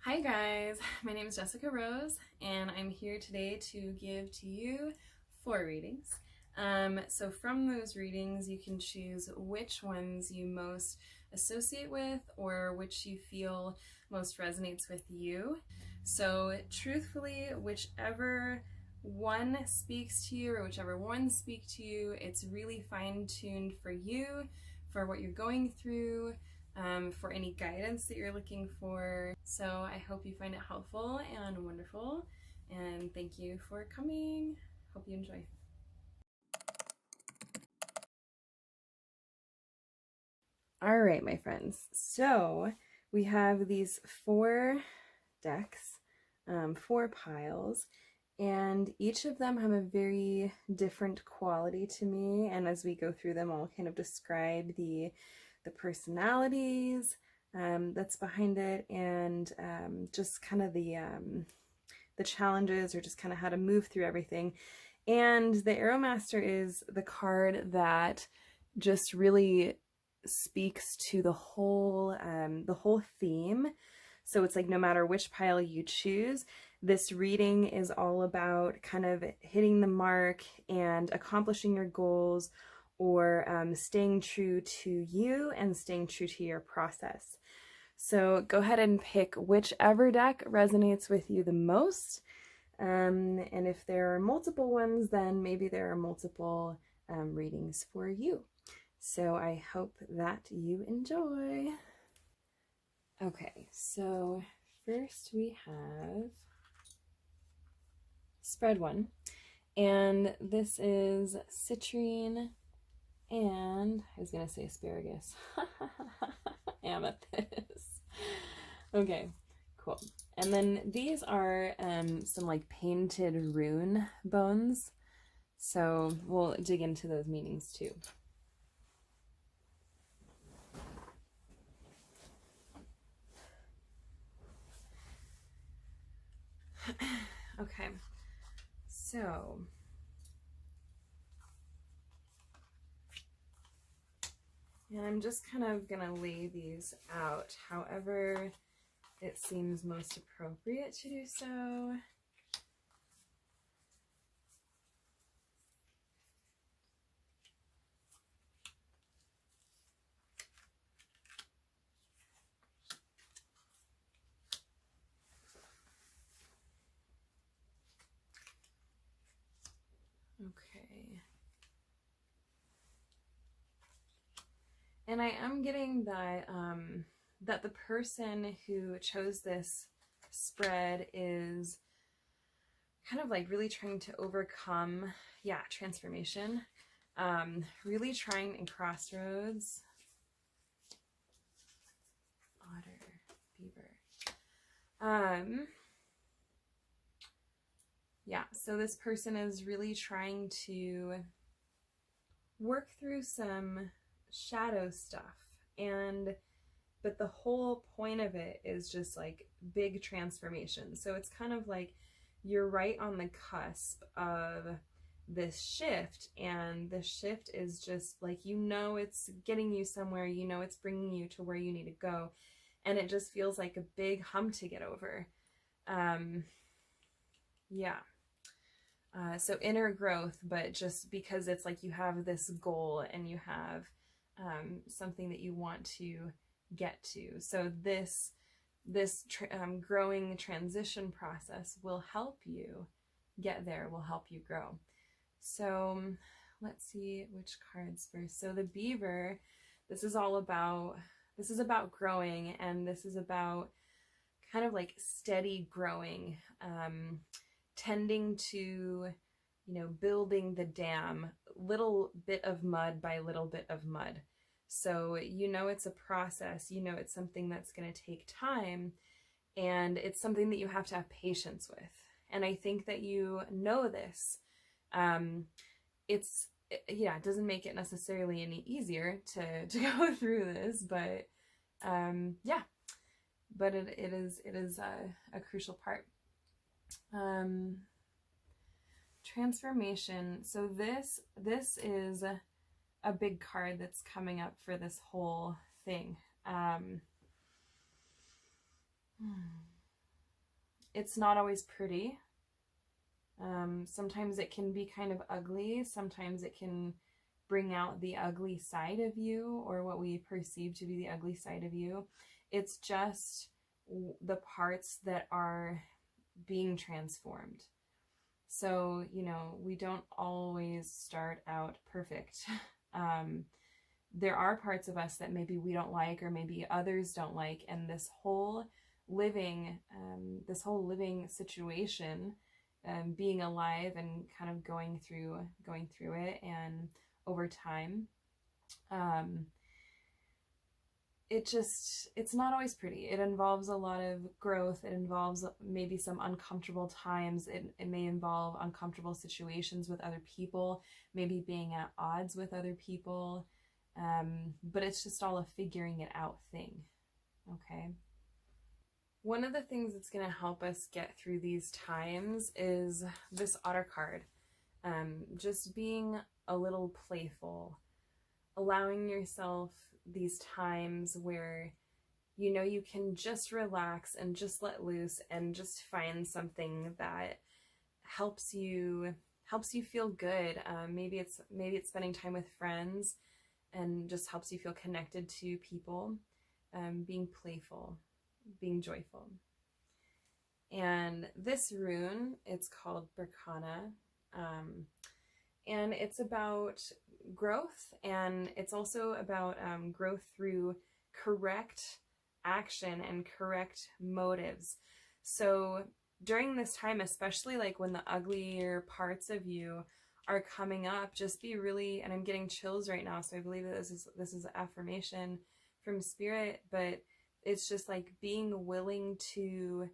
Hi guys, my name is Jessica Rose and I'm here today to give to you 4 readings. So from those readings you can choose which ones you most associate with or which you feel most resonates with you. So truthfully, whichever one speaks to you or whichever ones speak to you, it's really fine-tuned for you, for what you're going through, for any guidance that you're looking for. So I hope you find it helpful and wonderful, and thank you for coming. Hope you enjoy. All right, my friends. So we have these 4 decks, 4 piles, and each of them have a very different quality to me. And as we go through them, I'll kind of describe the personalities that's behind it, and just kind of the challenges, or just kind of how to move through everything. And the Arrow Master is the card that just really speaks to the whole theme. So it's like no matter which pile you choose, this reading is all about kind of hitting the mark and accomplishing your goals, or staying true to you and staying true to your process. So go ahead and pick whichever deck resonates with you the most. And if there are multiple ones, then maybe there are multiple readings for you. So I hope that you enjoy. Okay, so first we have spread 1, and this is citrine and I was gonna say asparagus. Amethyst. Okay, cool. And then these are some like painted rune bones, so we'll dig into those meanings too. Okay, so and I'm just kind of gonna lay these out however it seems most appropriate to do so. Okay. And I am getting that that the person who chose this spread is kind of like really trying to overcome, transformation. Really trying in crossroads. Otter, beaver. So this person is really trying to work through some shadow stuff, but the whole point of it is just like big transformation. So it's kind of like you're right on the cusp of this shift, and the shift is just like, it's getting you somewhere, it's bringing you to where you need to go, and it just feels like a big hump to get over. So inner growth, but just because it's like you have this goal and you have something that you want to get to. So this growing transition process will help you get there, will help you grow. So let's see which cards first. So the beaver, this is about growing, and this is about kind of like steady growing, tending to, building the dam, little bit of mud by little bit of mud. So, it's a process, it's something that's going to take time, and it's something that you have to have patience with. And I think that this. It doesn't make it necessarily any easier to go through this, but but it is a crucial part. Transformation. So this is a big card that's coming up for this whole thing. it's not always pretty. Sometimes it can be kind of ugly. Sometimes it can bring out the ugly side of you, or what we perceive to be the ugly side of you. It's just the parts that are being transformed. So, we don't always start out perfect. There are parts of us that maybe we don't like, or maybe others don't like, and this whole living situation, being alive and kind of going through it, and over time, it's not always pretty. It involves a lot of growth. It involves maybe some uncomfortable times. It may involve uncomfortable situations with other people, maybe being at odds with other people. But it's just all a figuring it out thing. Okay. One of the things that's going to help us get through these times is this otter card. Just being a little playful, allowing yourself these times where you can just relax and just let loose and just find something that helps you feel good. Maybe it's spending time with friends and just helps you feel connected to people. Being playful, being joyful. And this rune, it's called Berkana, and it's about growth, and it's also about growth through correct action and correct motives. So during this time, especially like when the uglier parts of you are coming up, just be really, and I'm getting chills right now, so I believe that this is an affirmation from Spirit, but it's just like being willing to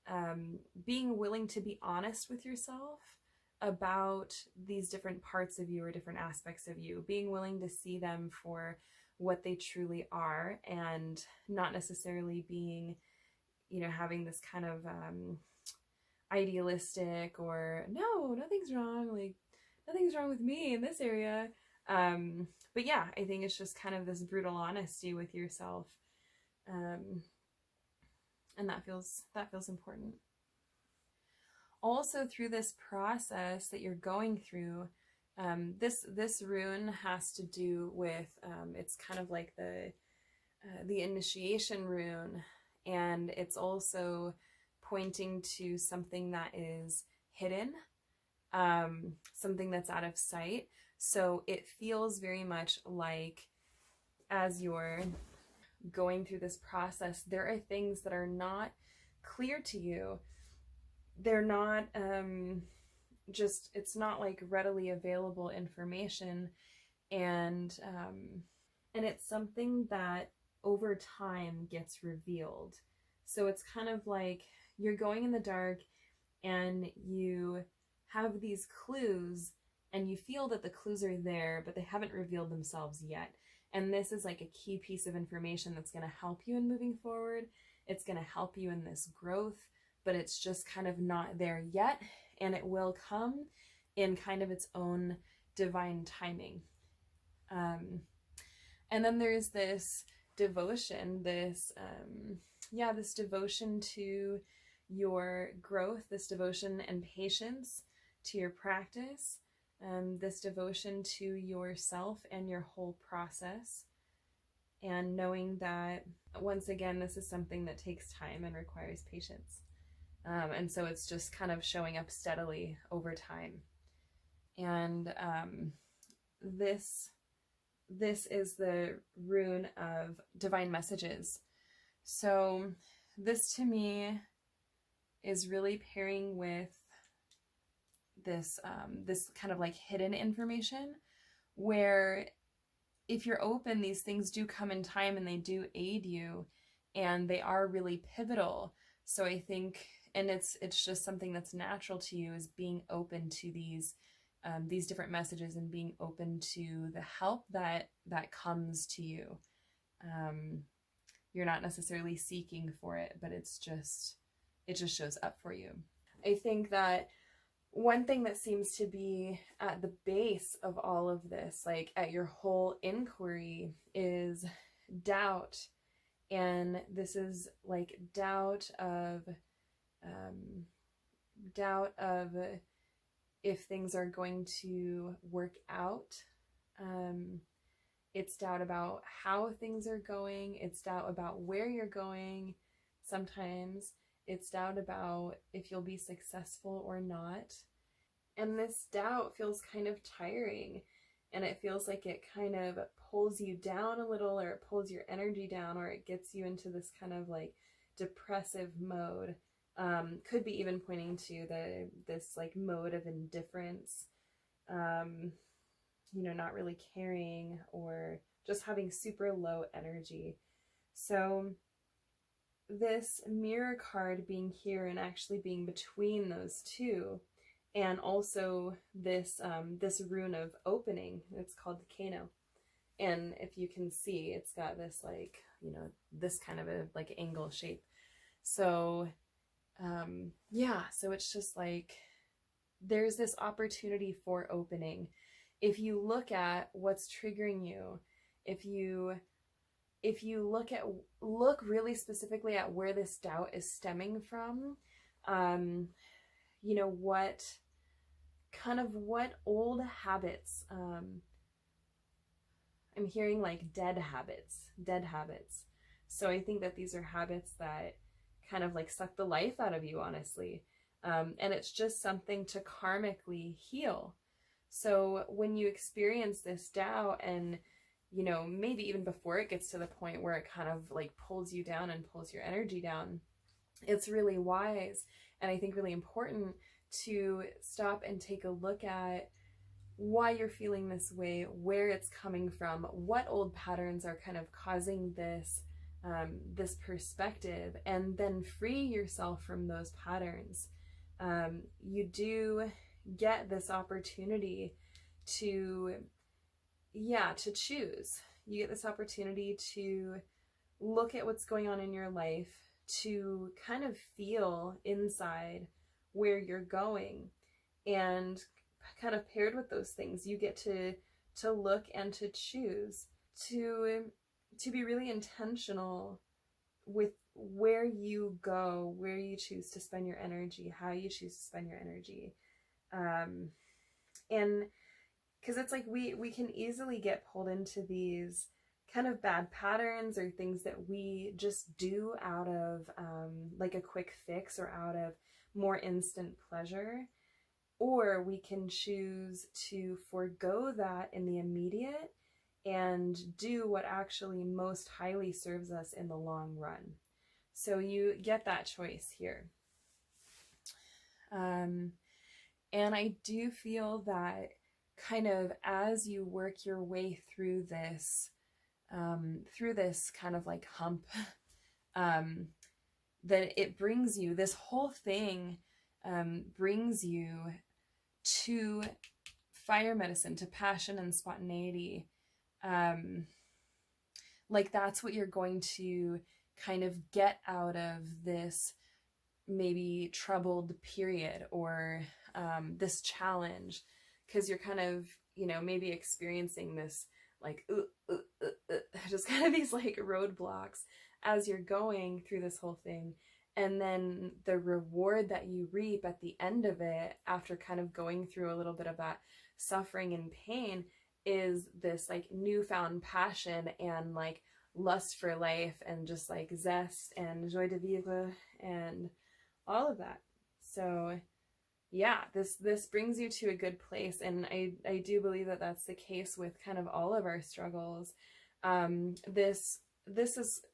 be honest with yourself about these different parts of you, or different aspects of you, being willing to see them for what they truly are, and not necessarily being, having this kind of idealistic, or nothing's wrong with me in this area. But yeah, I think it's just kind of this brutal honesty with yourself. And that feels important. Also, through this process that you're going through, this rune has to do with, it's kind of like the initiation rune, and it's also pointing to something that is hidden, something that's out of sight. So it feels very much like, as you're going through this process, there are things that are not clear to you. They're not it's not like readily available information, and it's something that over time gets revealed. So it's kind of like you're going in the dark and you have these clues, and you feel that the clues are there, but they haven't revealed themselves yet. And this is like a key piece of information that's going to help you in moving forward. It's going to help you in this growth, but it's just kind of not there yet. And it will come in kind of its own divine timing. And then there's this devotion, this devotion to your growth, this devotion and patience to your practice, this devotion to yourself and your whole process, and knowing that, once again, this is something that takes time and requires patience. And so it's just kind of showing up steadily over time. And this is the rune of divine messages. So this to me is really pairing with this kind of like hidden information, where if you're open, these things do come in time and they do aid you, and they are really pivotal. So I think, and it's just something that's natural to you, is being open to these different messages, and being open to the help that comes to you. You're not necessarily seeking for it, but it just shows up for you. I think that one thing that seems to be at the base of all of this, like at your whole inquiry, is doubt. And this is like doubt of doubt of if things are going to work out. It's doubt about how things are going. It's doubt about where you're going. Sometimes it's doubt about if you'll be successful or not. And this doubt feels kind of tiring, and it feels like it kind of pulls you down a little, or it pulls your energy down, or it gets you into this kind of like depressive mode. Could be even pointing to this like mode of indifference, not really caring, or just having super low energy. So this mirror card being here and actually being between those two, and also this this rune of opening, it's called the Kano. And if you can see, it's got this like, this kind of a like angle shape. So yeah, so it's just like there's this opportunity for opening. If you look at what's triggering you, if you look really specifically at where this doubt is stemming from, what old habits, I'm hearing like dead habits. So I think that these are habits that kind of like suck the life out of you, honestly. And it's just something to karmically heal. So when you experience this doubt, and maybe even before it gets to the point where it kind of like pulls you down and pulls your energy down, it's really wise, and I think really important, to stop and take a look at why you're feeling this way, where it's coming from, what old patterns are kind of causing this this perspective, and then free yourself from those patterns. You do get this opportunity to choose. You get this opportunity to look at what's going on in your life, to kind of feel inside where you're going, and kind of paired with those things, you get to look and to choose to be really intentional with where you go, where you choose to spend your energy, how you choose to spend your energy. And because it's like we can easily get pulled into these kind of bad patterns, or things that we just do out of like a quick fix, or out of more instant pleasure. Or we can choose to forego that in the immediate and do what actually most highly serves us in the long run. So you get that choice here. And I do feel that kind of as you work your way through this kind of like hump, that it brings you, this whole thing brings you to fire medicine, to passion and spontaneity. Like that's what you're going to kind of get out of this maybe troubled period, or this challenge, because you're kind of, maybe experiencing this like just kind of these like roadblocks as you're going through this whole thing. And then the reward that you reap at the end of it, after kind of going through a little bit of that suffering and pain, is this like newfound passion and like lust for life, and just like zest and joie de vivre and all of that. So yeah, this brings you to a good place, and I do believe that that's the case with kind of all of our struggles. This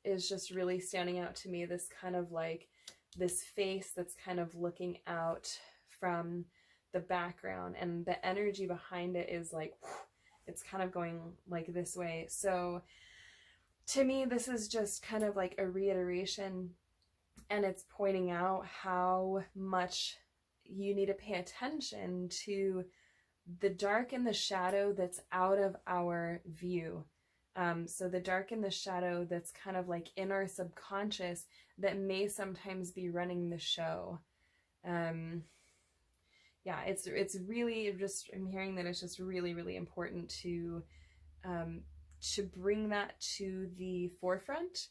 is just really standing out to me, this kind of like this face that's kind of looking out from the background, and the energy behind it is like, it's kind of going like this way. So to me, this is just kind of like a reiteration, and it's pointing out how much you need to pay attention to the dark and the shadow that's out of our view. So the dark and the shadow that's kind of like in our subconscious, that may sometimes be running the show. Yeah, it's really just, I'm hearing that it's just really, really important to bring that to the forefront,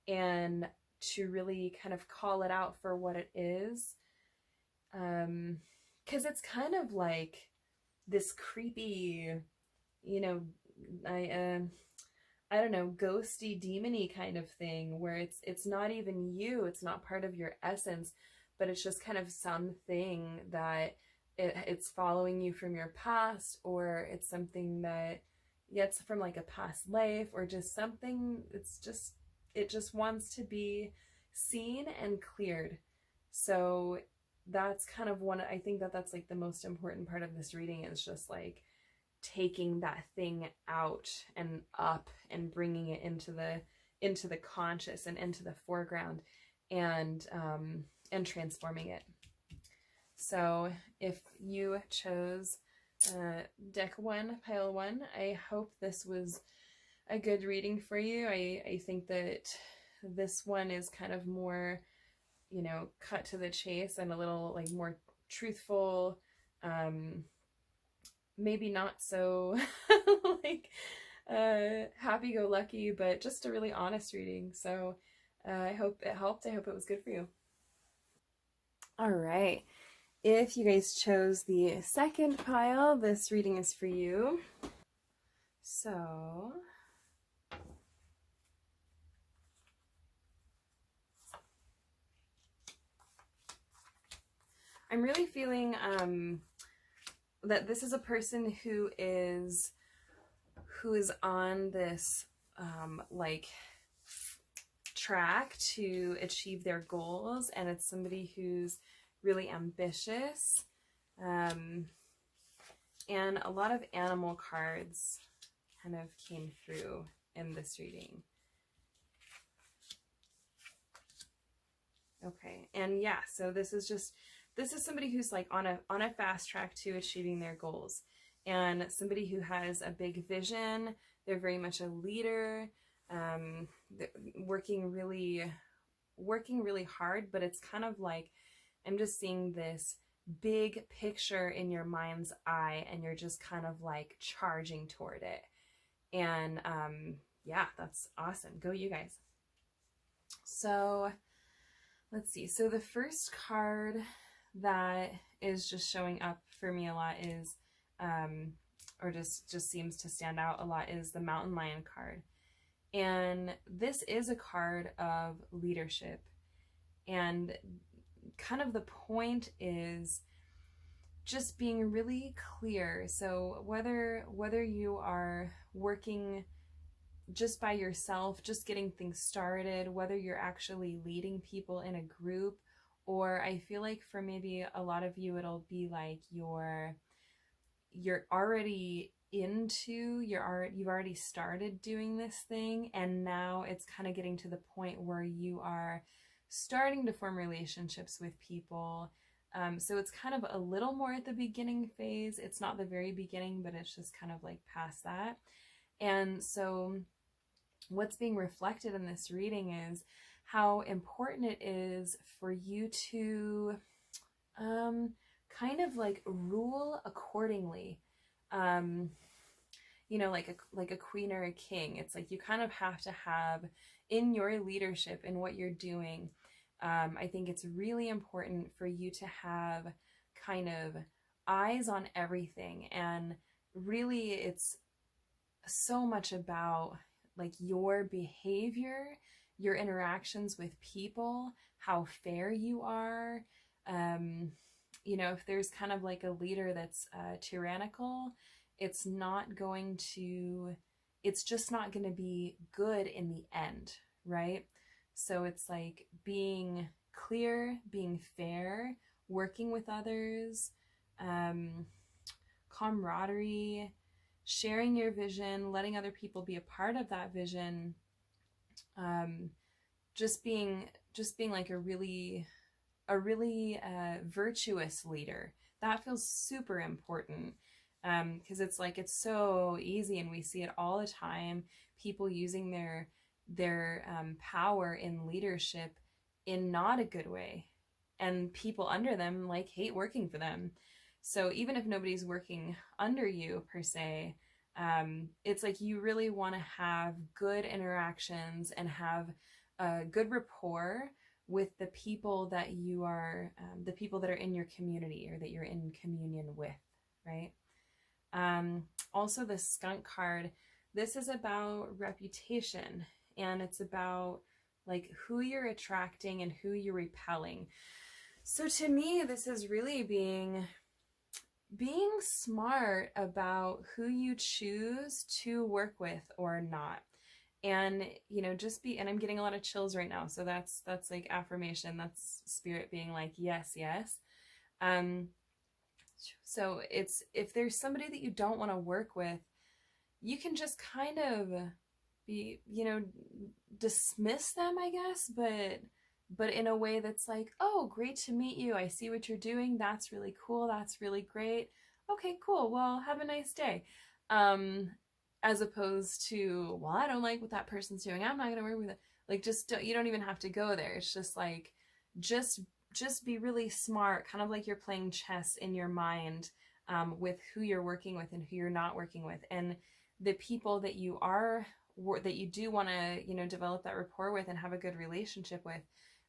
and to really kind of call it out for what it is. Because it's kind of like this creepy, you know, I don't know, ghosty, demony kind of thing where it's not even you, it's not part of your essence, but it's just kind of something that it's following you from your past, or it's something that gets from like a past life, or just something. It just wants to be seen and cleared. So that's kind of one, I think that that's like the most important part of this reading, is just like taking that thing out and up and bringing it into the conscious and into the foreground, and transforming it. So if you chose deck 1, pile 1, I hope this was a good reading for you. I think that this one is kind of more, you know, cut to the chase and a little like more truthful, maybe not so like happy-go-lucky, but just a really honest reading. So I hope it helped. I hope it was good for you. All right. If you guys chose the second pile, this reading is for you. So I'm really feeling that this is a person who is on this like track to achieve their goals, and it's somebody who's really ambitious, and a lot of animal cards kind of came through in this reading. Okay, and yeah, so this is somebody who's like on a fast track to achieving their goals, and somebody who has a big vision. They're very much a leader, working really hard, but it's kind of like, I'm just seeing this big picture in your mind's eye, and you're just kind of like charging toward it. And yeah, that's awesome. Go you guys. So let's see. So the first card that is just showing up for me a lot is, or just seems to stand out a lot, is the Mountain Lion card. And this is a card of leadership. And kind of the point is just being really clear. So whether you are working just by yourself, just getting things started, whether you're actually leading people in a group, or I feel like for maybe a lot of you, it'll be like you've already started doing this thing, and now it's kind of getting to the point where you are starting to form relationships with people. So it's kind of a little more at the beginning phase. It's not the very beginning, but it's just kind of like past that. And so what's being reflected in this reading is how important it is for you to kind of like rule accordingly. You know, like a queen or a king. It's like you kind of have to have in your leadership and what you're doing. I think it's really important for you to have kind of eyes on everything, and really it's so much about like your behavior, your interactions with people, how fair you are. You know, if there's kind of like a leader that's tyrannical, it's just not going to be good in the end, right? So it's like being clear, being fair, working with others, camaraderie, sharing your vision, letting other people be a part of that vision, just being like a really virtuous leader. That feels super important, because it's like, it's so easy, and we see it all the time, people using their power in leadership in not a good way, and people under them like hate working for them. So even if nobody's working under you per se, it's like you really want to have good interactions and have a good rapport with the people that you are, the people that are in your community or that you're in communion with, right? Also the skunk card, this is about reputation, and it's about like who you're attracting and who you're repelling. So to me, this is really being smart about who you choose to work with or not. And just be, and I'm getting a lot of chills right now, so that's like affirmation, that's spirit being like, yes, yes. So it's, if there's somebody that you don't want to work with, you can just kind of be, dismiss them, I guess, but in a way that's like, oh, great to meet you, I see what you're doing, that's really cool, that's really great, okay, cool, well, have a nice day. As opposed to, well, I don't like what that person's doing, I'm not gonna work with it. Like, just you don't even have to go there. It's just like, just be really smart, kind of like you're playing chess in your mind, with who you're working with and who you're not working with, and the people that you do want to develop that rapport with and have a good relationship with.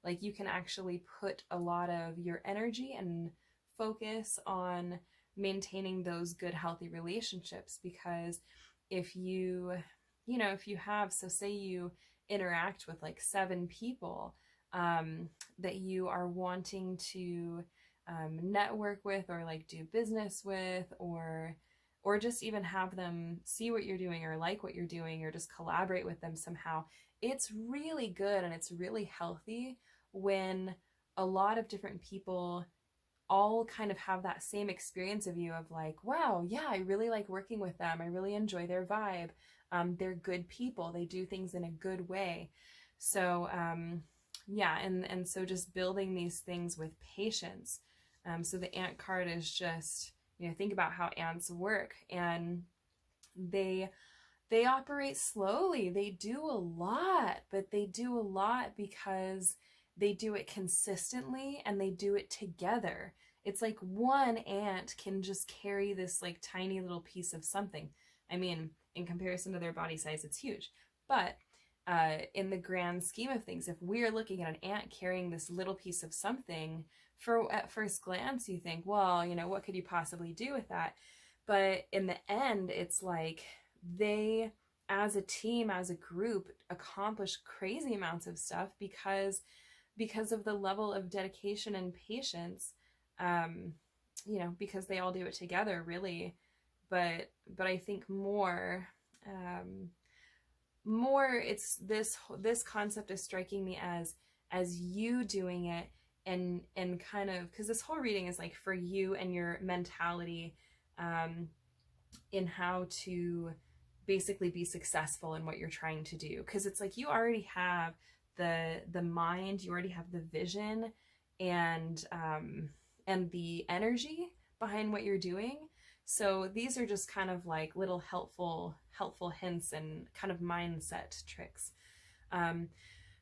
Like, you can actually put a lot of your energy and focus on maintaining those good, healthy relationships, because if you have, so say you interact with like 7 people that you are wanting to network with, or like do business with, or just even have them see what you're doing or like what you're doing, or just collaborate with them somehow. It's really good and it's really healthy when a lot of different people all kind of have that same experience of you, of like, wow, yeah, I really like working with them, I really enjoy their vibe, they're good people, they do things in a good way. So yeah, and so just building these things with patience. So the ant card is just, think about how ants work, and they operate slowly, they do a lot, but they do a lot because they do it consistently and they do it together. It's like one ant can just carry this like tiny little piece of something. I mean, in comparison to their body size, it's huge. But in the grand scheme of things, if we're looking at an ant carrying this little piece of something, at first glance you think, well, what could you possibly do with that? But in the end, it's like they, as a team, as a group, accomplish crazy amounts of stuff because of the level of dedication and patience, because they all do it together, really. But I think more it's this concept is striking me as you doing it, and kind of, because this whole reading is like for you and your mentality, in how to basically be successful in what you're trying to do. Because it's like you already have the mind, you already have the vision, and the energy behind what you're doing. So these are just kind of like little helpful hints and kind of mindset tricks.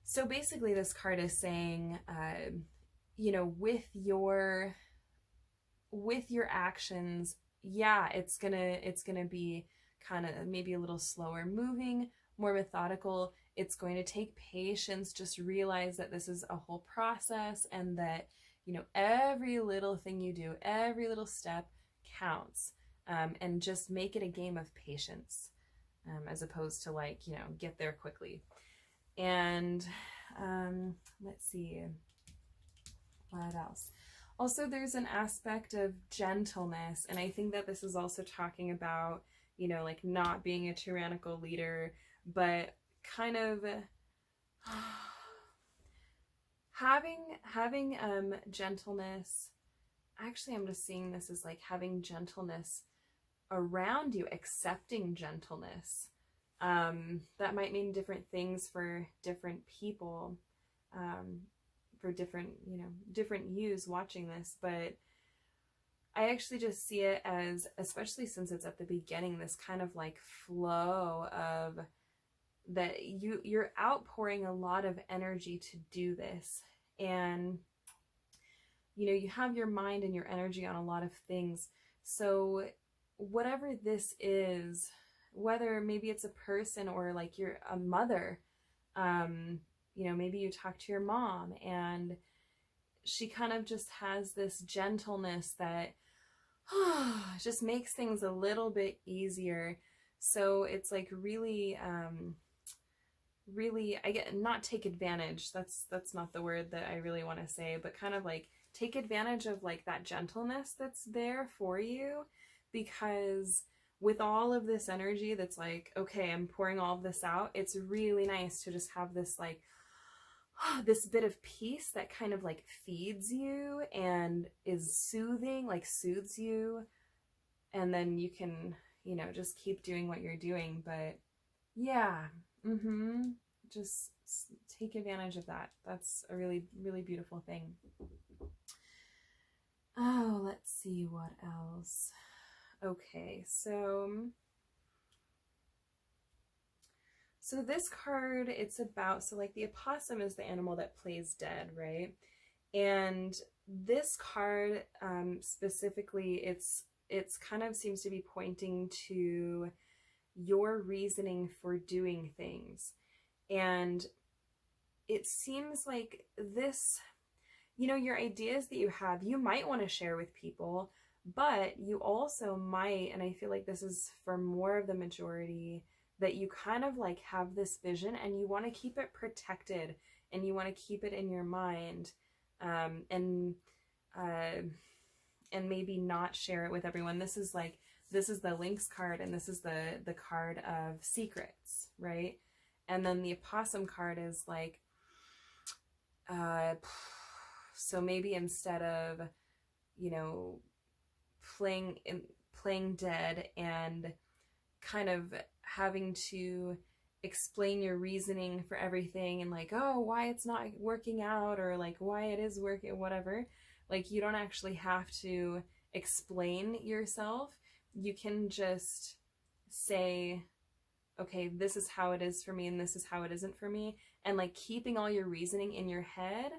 So basically this card is saying, with your actions, yeah, it's gonna be kind of maybe a little slower moving, more methodical. It's going to take patience. Just realize that this is a whole process, and that every little thing you do, every little step counts, and just make it a game of patience, as opposed to like get there quickly. And let's see, what else? Also, there's an aspect of gentleness, and I think that this is also talking about, like not being a tyrannical leader, but kind of having gentleness. Actually, I'm just seeing this as like having gentleness around you, accepting gentleness. That might mean different things for different people, for different yous watching this, but I actually just see it as, especially since it's at the beginning, this kind of like flow of that you're outpouring a lot of energy to do this, and you have your mind and your energy on a lot of things. So whatever this is, whether maybe it's a person or like you're a mother, maybe you talk to your mom and she kind of just has this gentleness that just makes things a little bit easier. So it's like really, I get, not take advantage. That's not the word that I really want to say, but kind of like take advantage of like that gentleness that's there for you, because with all of this energy that's like, okay, I'm pouring all of this out, it's really nice to just have this like this bit of peace that kind of like feeds you and is soothing, like soothes you, and then you can, just keep doing what you're doing. But yeah, just take advantage of that. That's a really, really beautiful thing. Oh, let's see what else. Okay, so this card, it's about, so like the opossum is the animal that plays dead, right? And this card specifically, it's kind of seems to be pointing to your reasoning for doing things. And it seems like this, your ideas that you have, you might want to share with people, but you also might, and I feel like this is for more of the majority, that you kind of like have this vision and you want to keep it protected and you want to keep it in your mind, and maybe not share it with everyone. This is the Lynx card, and this is the card of secrets, right? And then the opossum card is like, so maybe instead of, playing dead and kind of having to explain your reasoning for everything and like, oh, why it's not working out, or like why it is working, whatever, like you don't actually have to explain yourself. You can just say, okay, this is how it is for me and this is how it isn't for me, and like keeping all your reasoning in your head,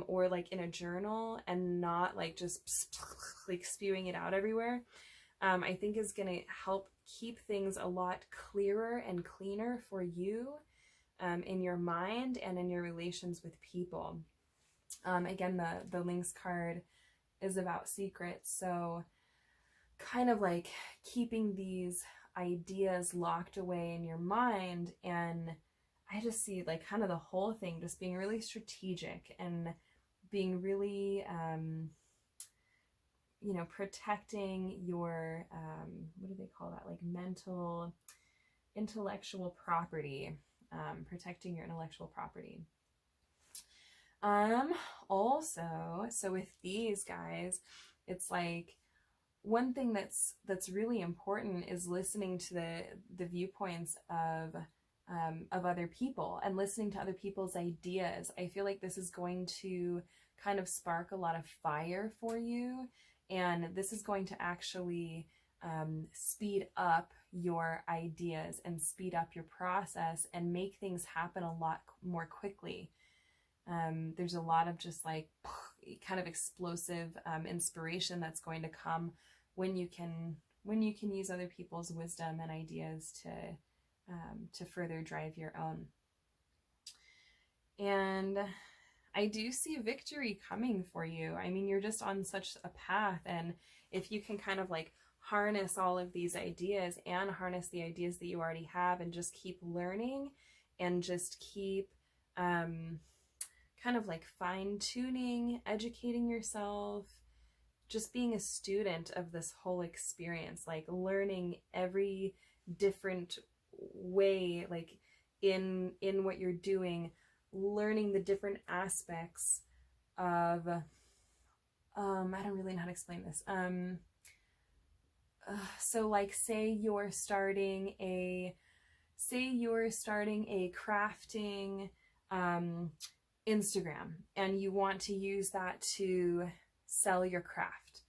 or like in a journal, and not like just like spewing it out everywhere, I think is going to help keep things a lot clearer and cleaner for you, in your mind and in your relations with people. Again, the Lynx card is about secrets, so kind of like keeping these ideas locked away in your mind. And I just see like kind of the whole thing just being really strategic and being really, protecting your, what do they call that? Like intellectual property, protecting your intellectual property. Also, so with these guys, it's like one thing that's really important is listening to the viewpoints of other people and listening to other people's ideas. I feel like this is going to kind of spark a lot of fire for you, and this is going to actually speed up your ideas and speed up your process and make things happen a lot more quickly. There's a lot of just like kind of explosive inspiration that's going to come when you can use other people's wisdom and ideas to further drive your own. And I do see victory coming for you. I mean, you're just on such a path, and if you can kind of like harness all of these ideas and harness the ideas that you already have and just keep learning and just keep kind of like fine-tuning, educating yourself, just being a student of this whole experience, like learning every different way, like in what you're doing, learning the different aspects of I don't really know how to explain this. So like say you're starting a crafting Instagram, and you want to use that to sell your craft.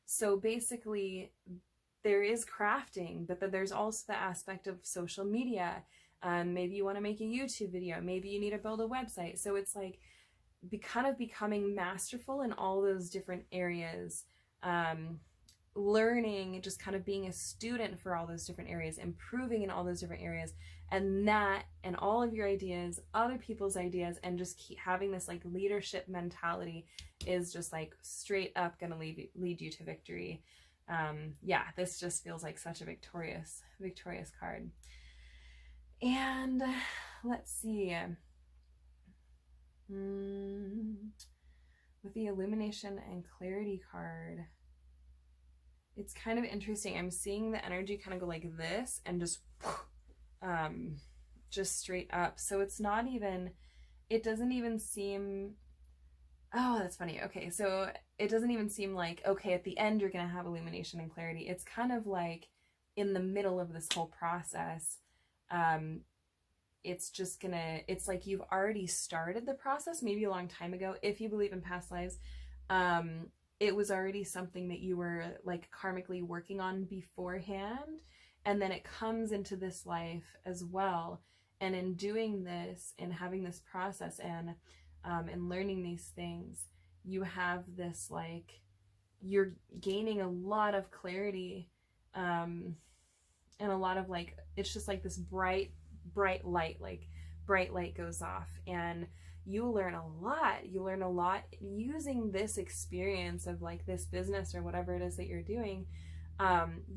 So basically there is crafting, but then there's also the aspect of social media. Maybe you want to make a YouTube video. Maybe you need to build a website. So it's like kind of becoming masterful in all those different areas, learning, just kind of being a student for all those different areas, improving in all those different areas, and that and all of your ideas, other people's ideas, and just keep having this like leadership mentality is just like straight up gonna lead you to victory. Yeah, this just feels like such a victorious card. And let's see, with the illumination and clarity card, it's kind of interesting. I'm seeing the energy kind of go like this and just straight up. So it's not even, it doesn't even seem, oh, that's funny. Okay, so it doesn't even seem like, okay, at the end you're going to have illumination and clarity. It's kind of like in the middle of this whole process, it's just gonna, it's like you've already started the process maybe a long time ago. If you believe in past lives, it was already something that you were like karmically working on beforehand, and then it comes into this life as well. And in doing this and having this process and learning these things, you have this like, you're gaining a lot of clarity, and a lot of like, it's just like this bright light, like bright light goes off, and you learn a lot using this experience of like this business or whatever it is that you're doing.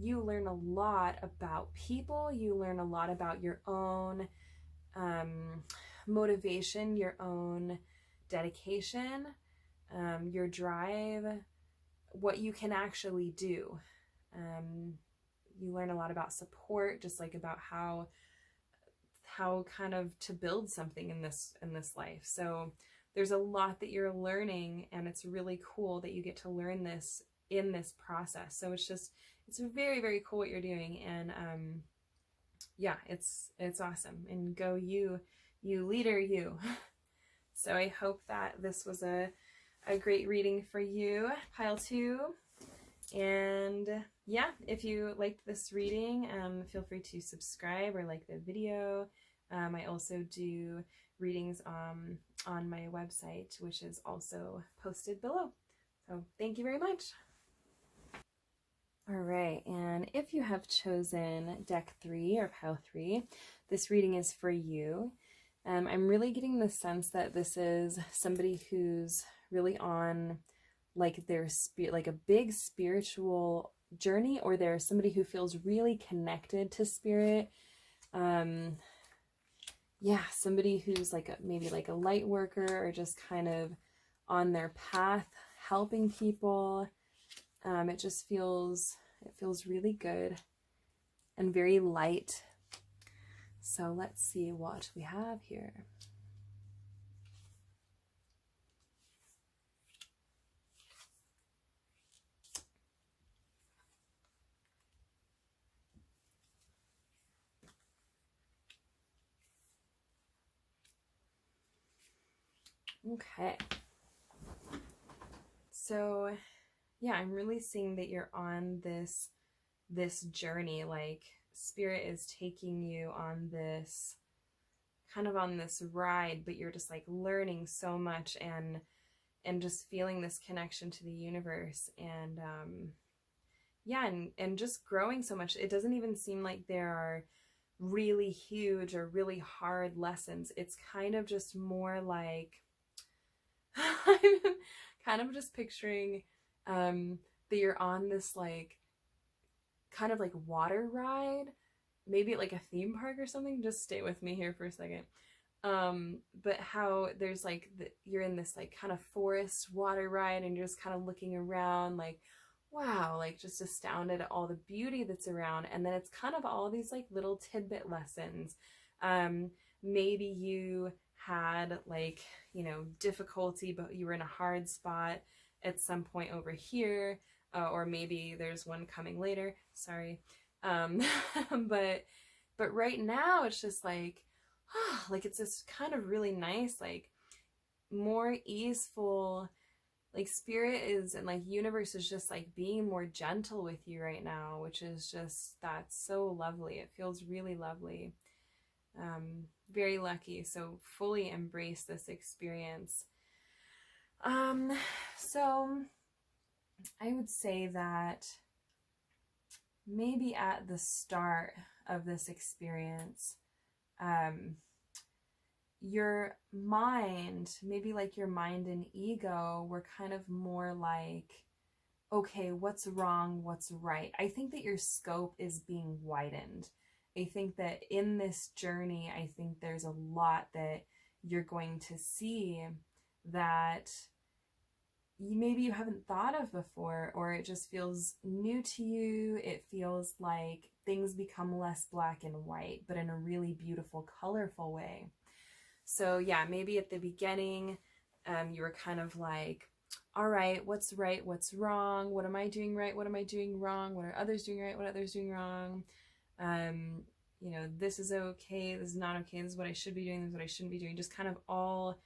You learn a lot about people, you learn a lot about your own motivation, your own dedication, your drive, what you can actually do. You learn a lot about support, just like about how kind of to build something in this life. So there's a lot that you're learning, and it's really cool that you get to learn this in this process. So it's very, very cool what you're doing. And yeah, it's awesome. And go you leader, you. So I hope that this was a great reading for you, pile 2. And yeah, if you liked this reading, feel free to subscribe or like the video. I also do readings on my website, which is also posted below. So thank you very much. All right, and if you have chosen deck 3 or pile 3, this reading is for you. I'm really getting the sense that this is somebody who's really on like their like a big spiritual journey, or there's somebody who feels really connected to spirit. Yeah, somebody who's like maybe like a light worker, or just kind of on their path helping people. It just feels really good and very light. So let's see what we have here. Okay. So yeah, I'm really seeing that you're on this journey, like spirit is taking you on this kind of on this ride, but you're just like learning so much and just feeling this connection to the universe, and yeah, and just growing so much. It doesn't even seem like there are really huge or really hard lessons. It's kind of just more like I'm kind of just picturing that you're on this like kind of like water ride, maybe like a theme park or something. Just stay with me here for a second. But how there's like you're in this like kind of forest water ride, and you're just kind of looking around like, wow, like just astounded at all the beauty that's around. And then it's kind of all these like little tidbit lessons. Maybe you had like, you know, difficulty, but you were in a hard spot at some point over here, or maybe there's one coming later, sorry. But right now it's just like, like it's this kind of really nice, like more easeful, like spirit is, and like universe is just like being more gentle with you right now, which is just, that's so lovely. It feels really lovely. Very lucky. So fully embrace this experience. So I would say that maybe at the start of this experience, your mind, maybe like your mind and ego, were kind of more like, okay, what's wrong? What's right? I think that your scope is being widened. I think that in this journey, I think there's a lot that you're going to see that maybe you haven't thought of before, or it just feels new to you. It feels like things become less black and white, but in a really beautiful, colorful way. So yeah, maybe at the beginning, you were kind of like, all right, what's right, what's wrong? What am I doing right? What am I doing wrong? What are others doing right? What are others doing wrong? You know, this is okay, this is not okay, this is what I should be doing, this is what I shouldn't be doing. Just kind of all,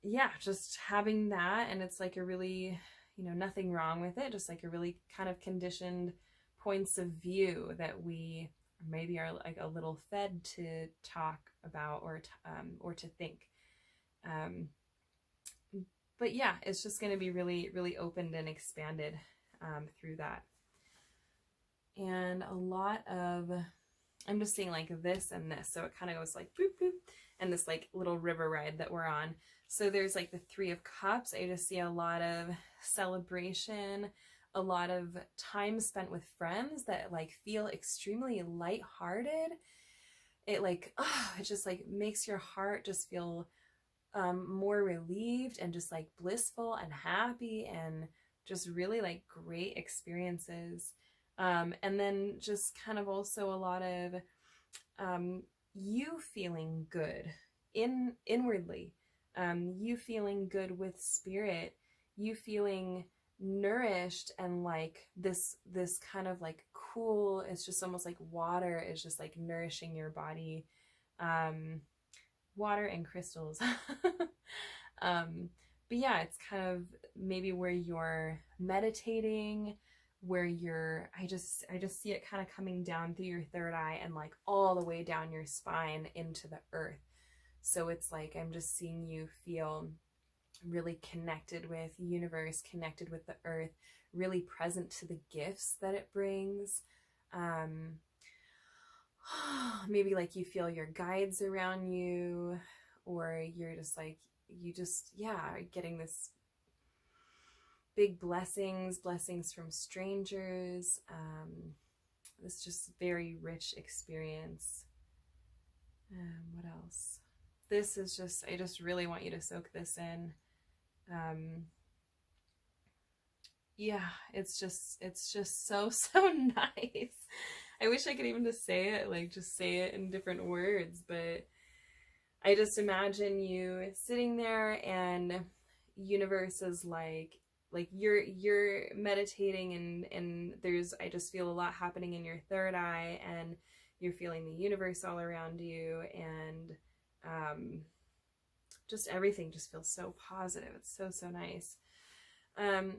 yeah, just having that. And it's like a really, you know, nothing wrong with it, just like a really kind of conditioned points of view that we maybe are like a little fed to talk about or to think. But yeah, it's just going to be really, really opened and expanded through that. And a lot of, I'm just seeing like this and this. So it kind of goes like boop, boop, and this like little river ride that we're on. So there's like the Three of Cups. I just see a lot of celebration, a lot of time spent with friends that like feel extremely lighthearted. It like, oh, it just like makes your heart just feel more relieved and just like blissful and happy and just really like great experiences. And then just kind of also a lot of you feeling good inwardly, you feeling good with spirit, you feeling nourished and like this kind of like cool, it's just almost like water is just like nourishing your body, water and crystals. But yeah, it's kind of maybe where you're meditating, where you're, I just see it kind of coming down through your third eye and like all the way down your spine into the earth. So it's like I'm just seeing you feel really connected with the universe, connected with the earth, really present to the gifts that it brings. Maybe like you feel your guides around you, or you're just like, you just, yeah, getting this big blessings from strangers. This just very rich experience. What else? This is just, I just really want you to soak this in. Yeah, it's just so nice. I wish I could even just say it, like just say it in different words, but I just imagine you sitting there and universe is like you're meditating and there's, I just feel a lot happening in your third eye and you're feeling the universe all around you, and just everything just feels so positive. It's so nice.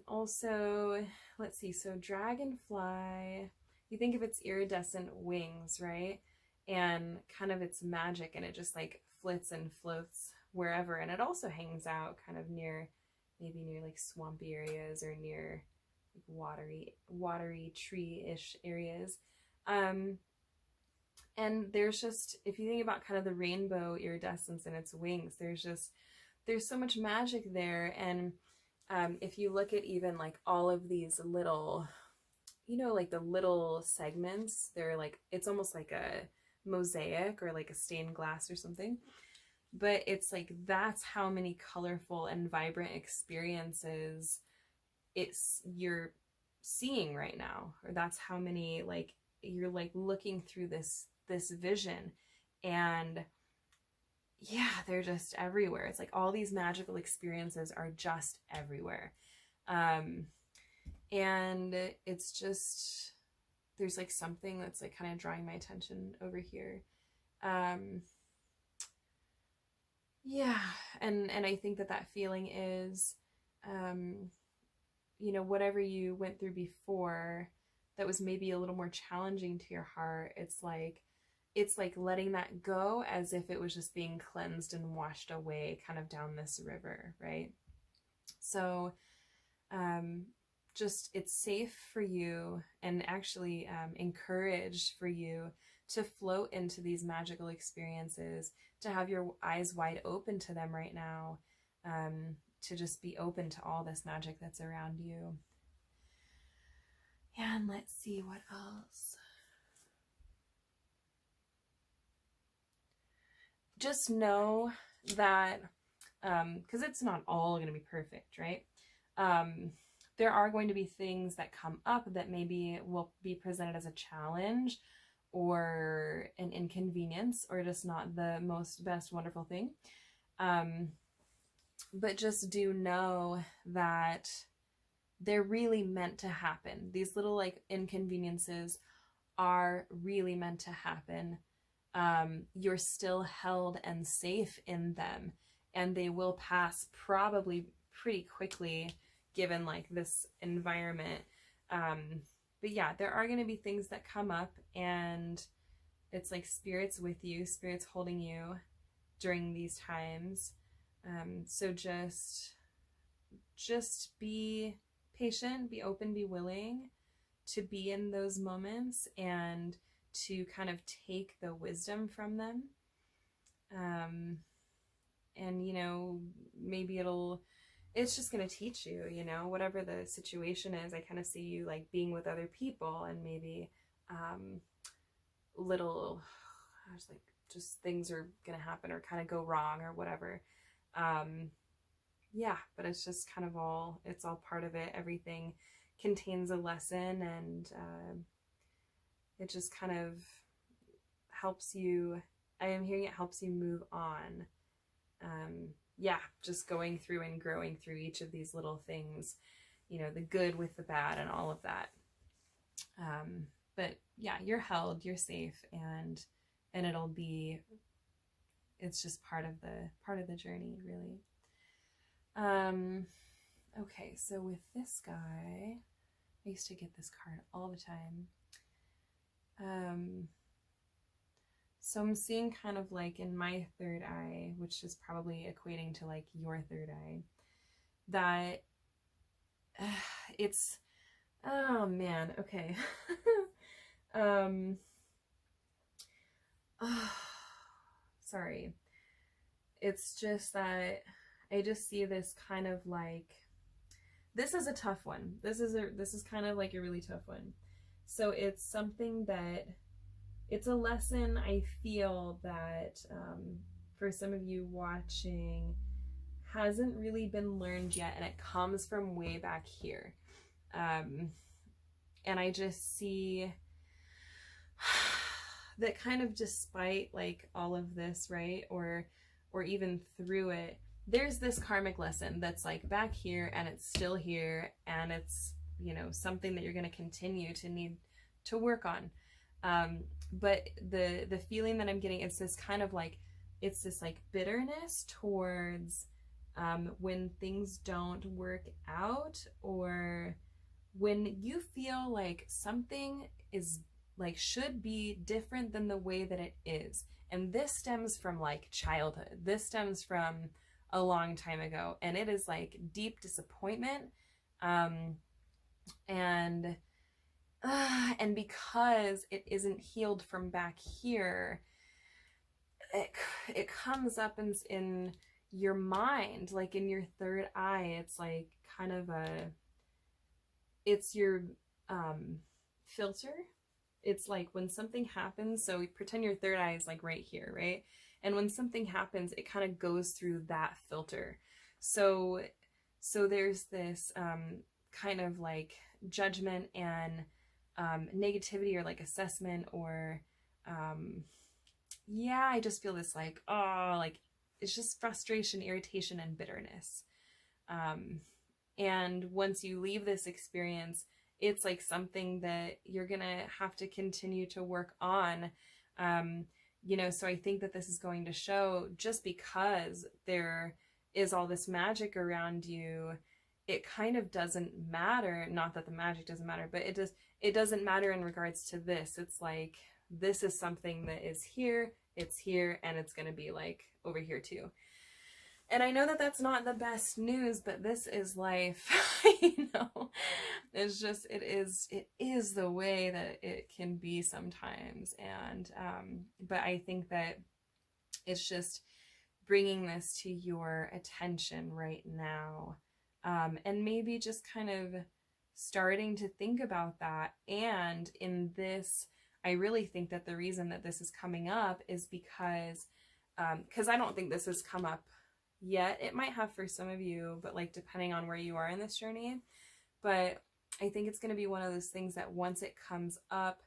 Also, let's see, so dragonfly, you think of its iridescent wings, right? And kind of its magic, and it just like flits and floats wherever, and it also hangs out kind of near, maybe near like swampy areas or near like watery tree-ish areas. And there's just, if you think about kind of the rainbow iridescence in its wings, there's so much magic there. And if you look at even like all of these little, you know, like the little segments, they're like, it's almost like a mosaic or like a stained glass or something. But it's like, that's how many colorful and vibrant experiences you're seeing right now. Or that's how many, like, you're like looking through this vision, and yeah, they're just everywhere. It's like all these magical experiences are just everywhere. And it's just, there's like something that's like kind of drawing my attention over here. Yeah, and I think that feeling is, you know, whatever you went through before that was maybe a little more challenging to your heart, it's like letting that go as if it was just being cleansed and washed away kind of down this river, right? So just, it's safe for you and actually encouraged for you to float into these magical experiences, to have your eyes wide open to them right now, to just be open to all this magic that's around you. And let's see what else. Just know that, because it's not all going to be perfect, right? There are going to be things that come up that maybe will be presented as a challenge or an inconvenience, or just not the most best wonderful thing. But just do know that they're really meant to happen. These little like inconveniences are really meant to happen. You're still held and safe in them, and they will pass probably pretty quickly given like this environment. But yeah, there are going to be things that come up, and it's like spirits with you, spirits holding you during these times. So just be patient, be open, be willing to be in those moments and to kind of take the wisdom from them. And, you know, maybe it's just going to teach you, you know, whatever the situation is. I kind of see you like being with other people, and maybe little, like just things are going to happen or kind of go wrong or whatever. Yeah, but it's just kind of it's all part of it. Everything contains a lesson, and it just kind of helps you. I am hearing it helps you move on. Yeah, just going through and growing through each of these little things, you know, the good with the bad and all of that. But yeah, you're held, you're safe, and it's just part of the journey, really. Okay, so with this guy, I used to get this card all the time. So I'm seeing kind of like in my third eye, which is probably equating to like your third eye, that it's, oh man, okay. Sorry. It's just that I just see this kind of like, this is a tough one. This is kind of like a really tough one. So it's something that, it's a lesson I feel that for some of you watching hasn't really been learned yet, and it comes from way back here. And I just see that kind of despite like all of this, right? Or even through it, there's this karmic lesson that's like back here, and it's still here, and it's, you know, something that you're going to continue to need to work on. But the feeling that I'm getting, it's this kind of like, it's this like bitterness towards when things don't work out, or when you feel like something is like should be different than the way that it is. And this stems from like childhood. This stems from a long time ago, and it is like deep disappointment. And because it isn't healed from back here, it comes up in your mind, like in your third eye. It's like kind of it's your filter. It's like when something happens, so we pretend your third eye is like right here, right? And when something happens, it kind of goes through that filter. So there's this kind of like judgment and negativity, or like assessment, or yeah, I just feel this like, oh, like it's just frustration, irritation, and bitterness. And once you leave this experience, it's like something that you're gonna have to continue to work on. You know, so I think that this is going to show, just because there is all this magic around you, it kind of doesn't matter. Not that the magic doesn't matter, but it doesn't matter in regards to this. It's like, this is something that is here, it's here, and it's going to be like over here too. And I know that that's not the best news, but this is life. It's just, it is the way that it can be sometimes. And but I think that it's just bringing this to your attention right now, and maybe just kind of starting to think about that. And in this, I really think that the reason that this is coming up is because I don't think this has come up yet. It might have for some of you, but like depending on where you are in this journey. But I think it's going to be one of those things that once it comes up,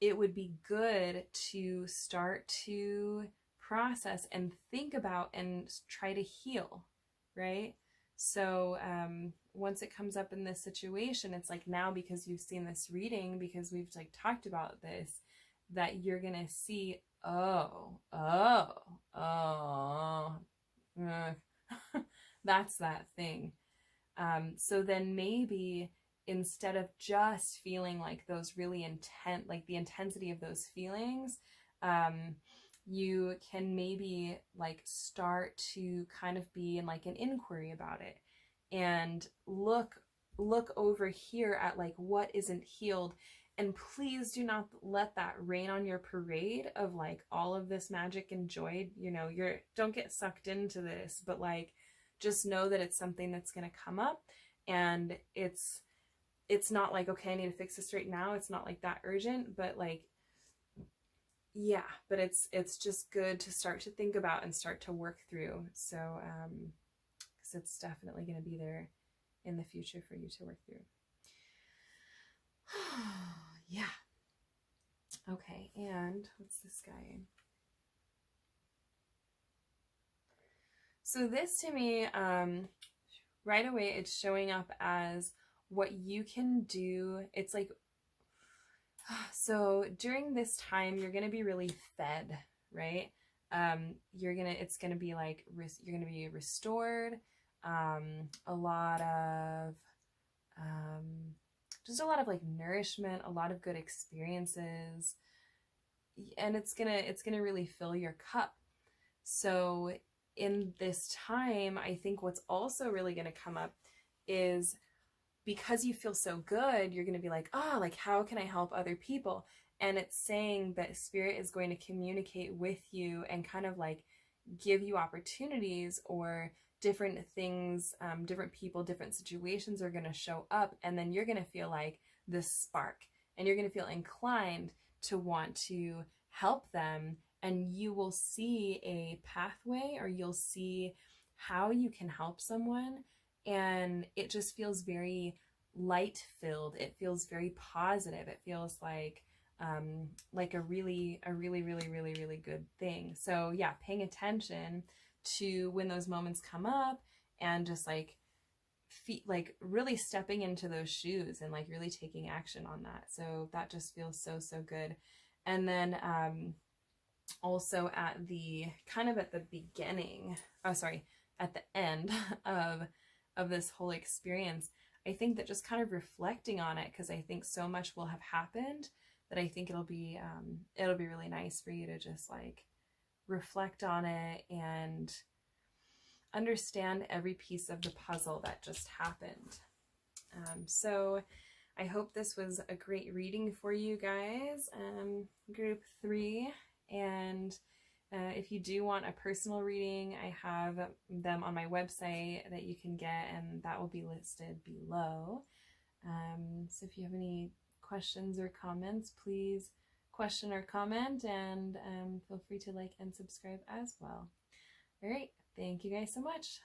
it would be good to start to process and think about and try to heal, right? So once it comes up in this situation, it's like now, because you've seen this reading, because we've like talked about this, that you're gonna see, that's that thing. So then maybe instead of just feeling like those really intense, like the intensity of those feelings, you can maybe like start to kind of be in like an inquiry about it, and look over here at like what isn't healed. And please do not let that rain on your parade of like all of this magic and joy. Don't get sucked into this, but like just know that it's something that's going to come up, and it's not like, okay, I need to fix this right now. It's not like that urgent, but like, yeah, but it's just good to start to think about and start to work through. So, because it's definitely going to be there in the future for you to work through. Yeah. Okay, and what's this guy? So this to me, right away, it's showing up as what you can do. It's like, so during this time, you're going to be really fed, right? It's going to be like, you're going to be restored. A lot of, just a lot of like nourishment, a lot of good experiences, and it's going to really fill your cup. So in this time, I think what's also really going to come up is, because you feel so good, you're going to be like, like, how can I help other people? And it's saying that Spirit is going to communicate with you and kind of like give you opportunities, or different things, different people, different situations are going to show up. And then you're going to feel like this spark, and you're going to feel inclined to want to help them. And you will see a pathway, or you'll see how you can help someone. And it just feels very light filled. It feels very positive. It feels like a really good thing. So yeah, paying attention to when those moments come up, and just like really stepping into those shoes and like really taking action on that. So that just feels so good. And then also at the beginning, at the end of this whole experience, I think that just kind of reflecting on it, because I think so much will have happened, that I think it'll be really nice for you to just like reflect on it and understand every piece of the puzzle that just happened. So I hope this was a great reading for you guys, group 3. And if you do want a personal reading, I have them on my website that you can get, and that will be listed below. So if you have any questions or comments, please question or comment, and feel free to like and subscribe as well. All right, thank you guys so much.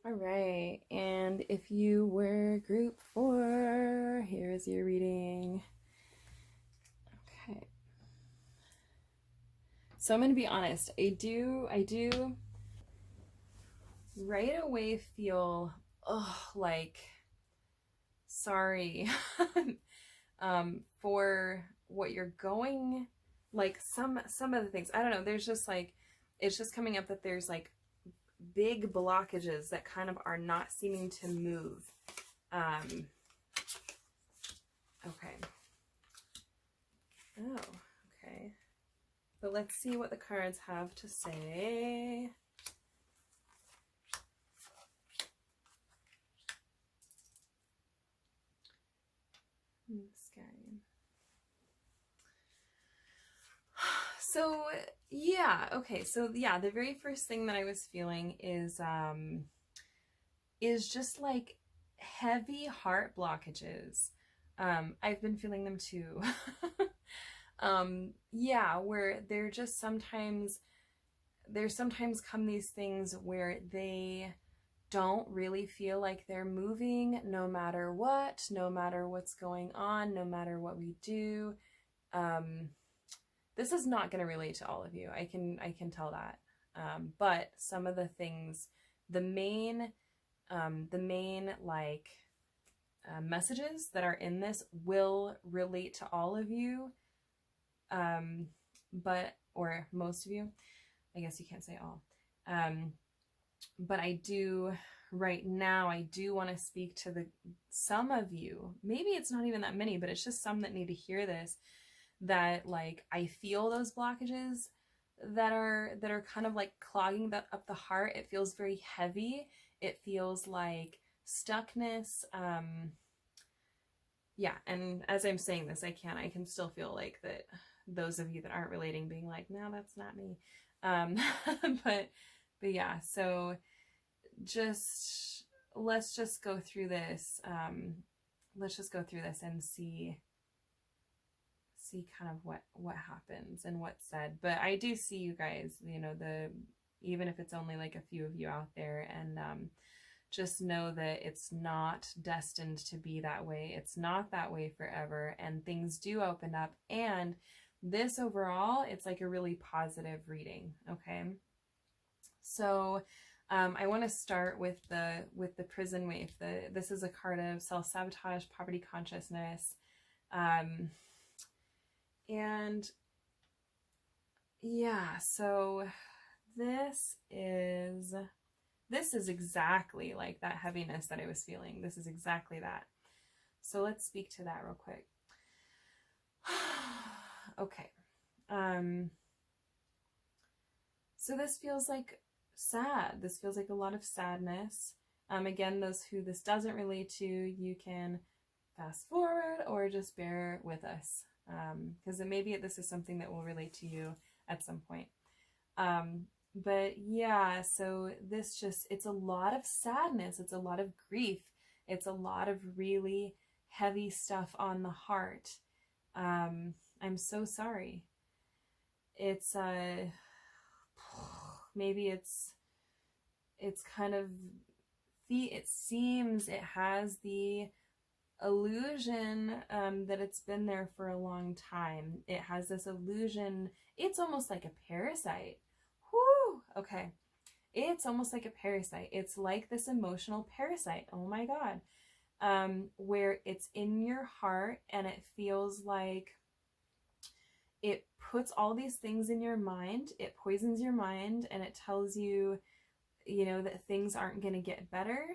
All right, and if you were group 4, here's your reading. Okay. So I'm going to be honest, I do right away feel, like, sorry for what you're going, like some of the things, I don't know, there's just like, it's just coming up that there's like big blockages that kind of are not seeming to move. Okay. Oh, okay. But let's see what the cards have to say. Scary. So yeah, okay, so yeah, the very first thing that I was feeling is just like heavy heart blockages. I've been feeling them too. Yeah, where there sometimes come these things where they don't really feel like they're moving no matter what, no matter what's going on, no matter what we do. This is not going to relate to all of you. I can tell that. But some of the things, the main like messages that are in this will relate to all of you. But, or most of you, I guess you can't say all. But I do, right now, I do want to speak to some of you, maybe it's not even that many, but it's just some that need to hear this, that like, I feel those blockages that are kind of like clogging up the heart. It feels very heavy. It feels like stuckness. Yeah. And as I'm saying this, I can still feel like that those of you that aren't relating being like, no, that's not me. But yeah, so let's just go through this. Let's just go through this and see kind of what happens and what's said. But I do see you guys, even if it's only like a few of you out there, and just know that it's not destined to be that way. It's not that way forever, and things do open up. And this overall, it's like a really positive reading. Okay. So I want to start with the prison wave. This is a card of self-sabotage, poverty consciousness. And yeah, so this is exactly like that heaviness that I was feeling. This is exactly that. So let's speak to that real quick. Okay. So this feels like sad. This feels like a lot of sadness. Again, those who this doesn't relate to, you can fast forward or just bear with us. Because maybe this is something that will relate to you at some point. But yeah, so this it's a lot of sadness. It's a lot of grief. It's a lot of really heavy stuff on the heart. I'm so sorry. It's, maybe it's kind of, it seems it has the illusion that it's been there for a long time. It has this illusion. It's almost like a parasite. Whoo! Okay. It's almost like a parasite. It's like this emotional parasite. Oh my God. Where it's in your heart and it feels like it puts all these things in your mind. It poisons your mind and it tells you, that things aren't going to get better.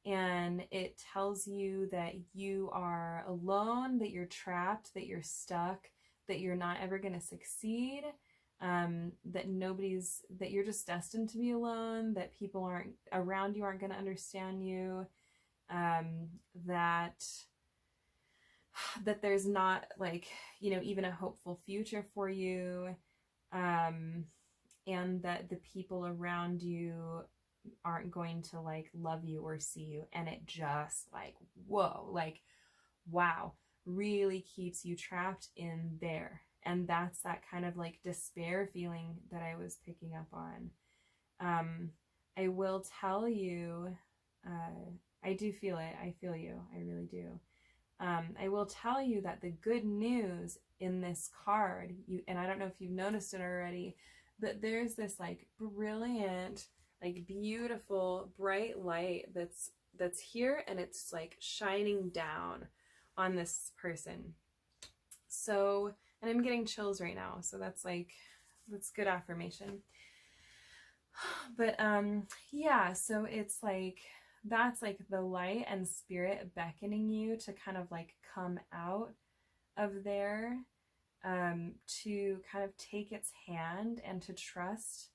And it tells you that you are alone, that you're trapped, that you're stuck, that you're not ever going to succeed, that you're just destined to be alone, that people around you aren't going to understand you, that there's not even a hopeful future for you, and that the people around you aren't going to love you or see you. And it just whoa, wow, really keeps you trapped in there. And that's that kind of despair feeling that I was picking up on. I will tell you, I do feel it. I feel you. I really do. I will tell you that the good news in this card, and I don't know if you've noticed it already, but there's this brilliant, beautiful, bright light that's here, and it's shining down on this person. So, and I'm getting chills right now, so that's good affirmation. But yeah, so it's that's the light and spirit beckoning you to kind of come out of there. to kind of take its hand and to trust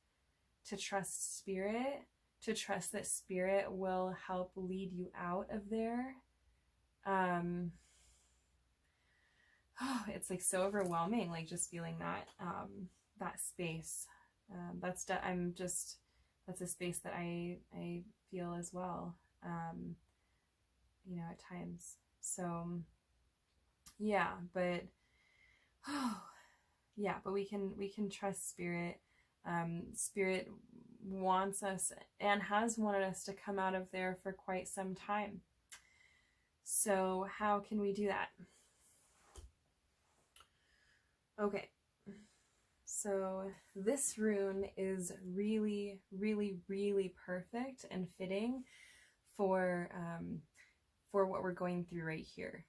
spirit, to trust that spirit will help lead you out of there. It's like so overwhelming, like just feeling that that space. That's a space that I feel as well, at times. So yeah, but we can trust spirit. Spirit wants us and has wanted us to come out of there for quite some time. So how can we do that? Okay, so this rune is really, really, really perfect and fitting for what we're going through right here.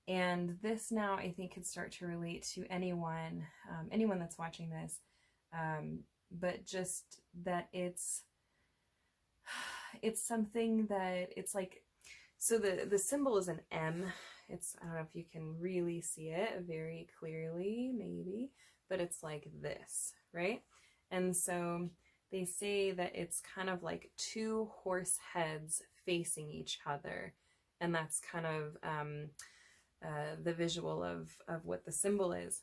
And this now I think could start to relate to anyone that's watching this, but just that it's something that it's like, so the symbol is an M. I don't know if you can really see it very clearly, maybe, but it's like this, right? And so they say that it's kind of like two horse heads facing each other. And that's kind of the visual of what the symbol is.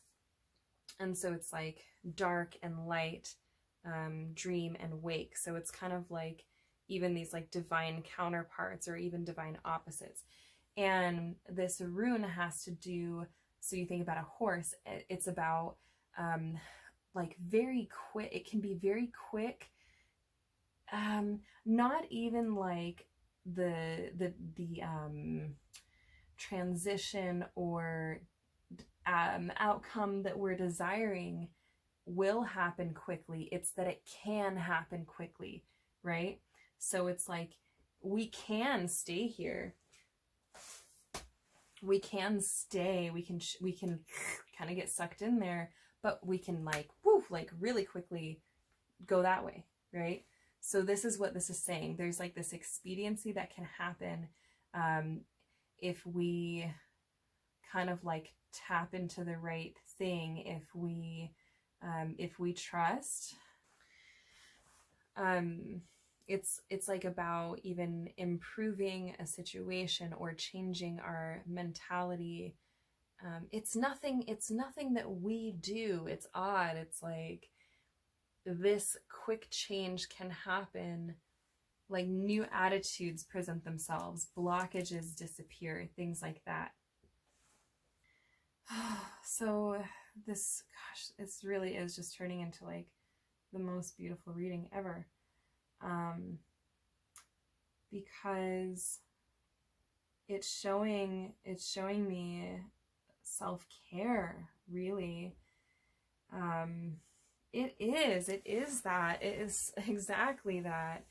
And so it's like dark and light, dream and wake. So it's kind of like even these like divine counterparts or even divine opposites. And this rune has to do, so you think about a horse, it's about like very quick, it can be very quick, not even like the transition or outcome that we're desiring will happen quickly. It's that it can happen quickly, right? So it's like we can stay here. We can stay. We can kind of get sucked in there, but we can like really quickly go that way, right? So this is what this is saying. There's like this expediency that can happen if we kind of like tap into the right thing, if we trust. It's like about even improving a situation or changing our mentality. It's nothing that we do. It's odd. It's like this quick change can happen, like new attitudes present themselves, blockages disappear, things like that. So this, it really is just turning into like the most beautiful reading ever. Because it's showing me self-care, really. It is that. It is exactly that.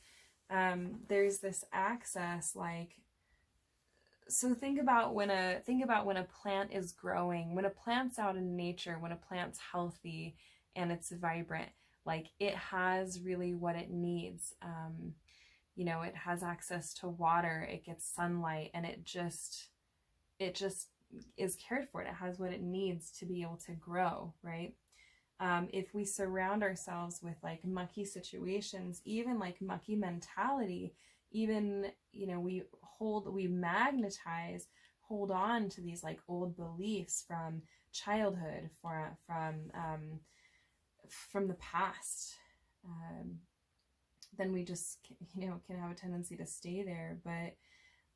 There's this access, like, so think about when a plant is growing, when a plant's out in nature, when a plant's healthy and it's vibrant, like it has really what it needs. It has access to water, it gets sunlight, and it just is cared for. It has what it needs to be able to grow, right? If we surround ourselves with like mucky situations, even like mucky mentality, even, we magnetize, hold on to these like old beliefs from childhood, from the past, then we just, can have a tendency to stay there.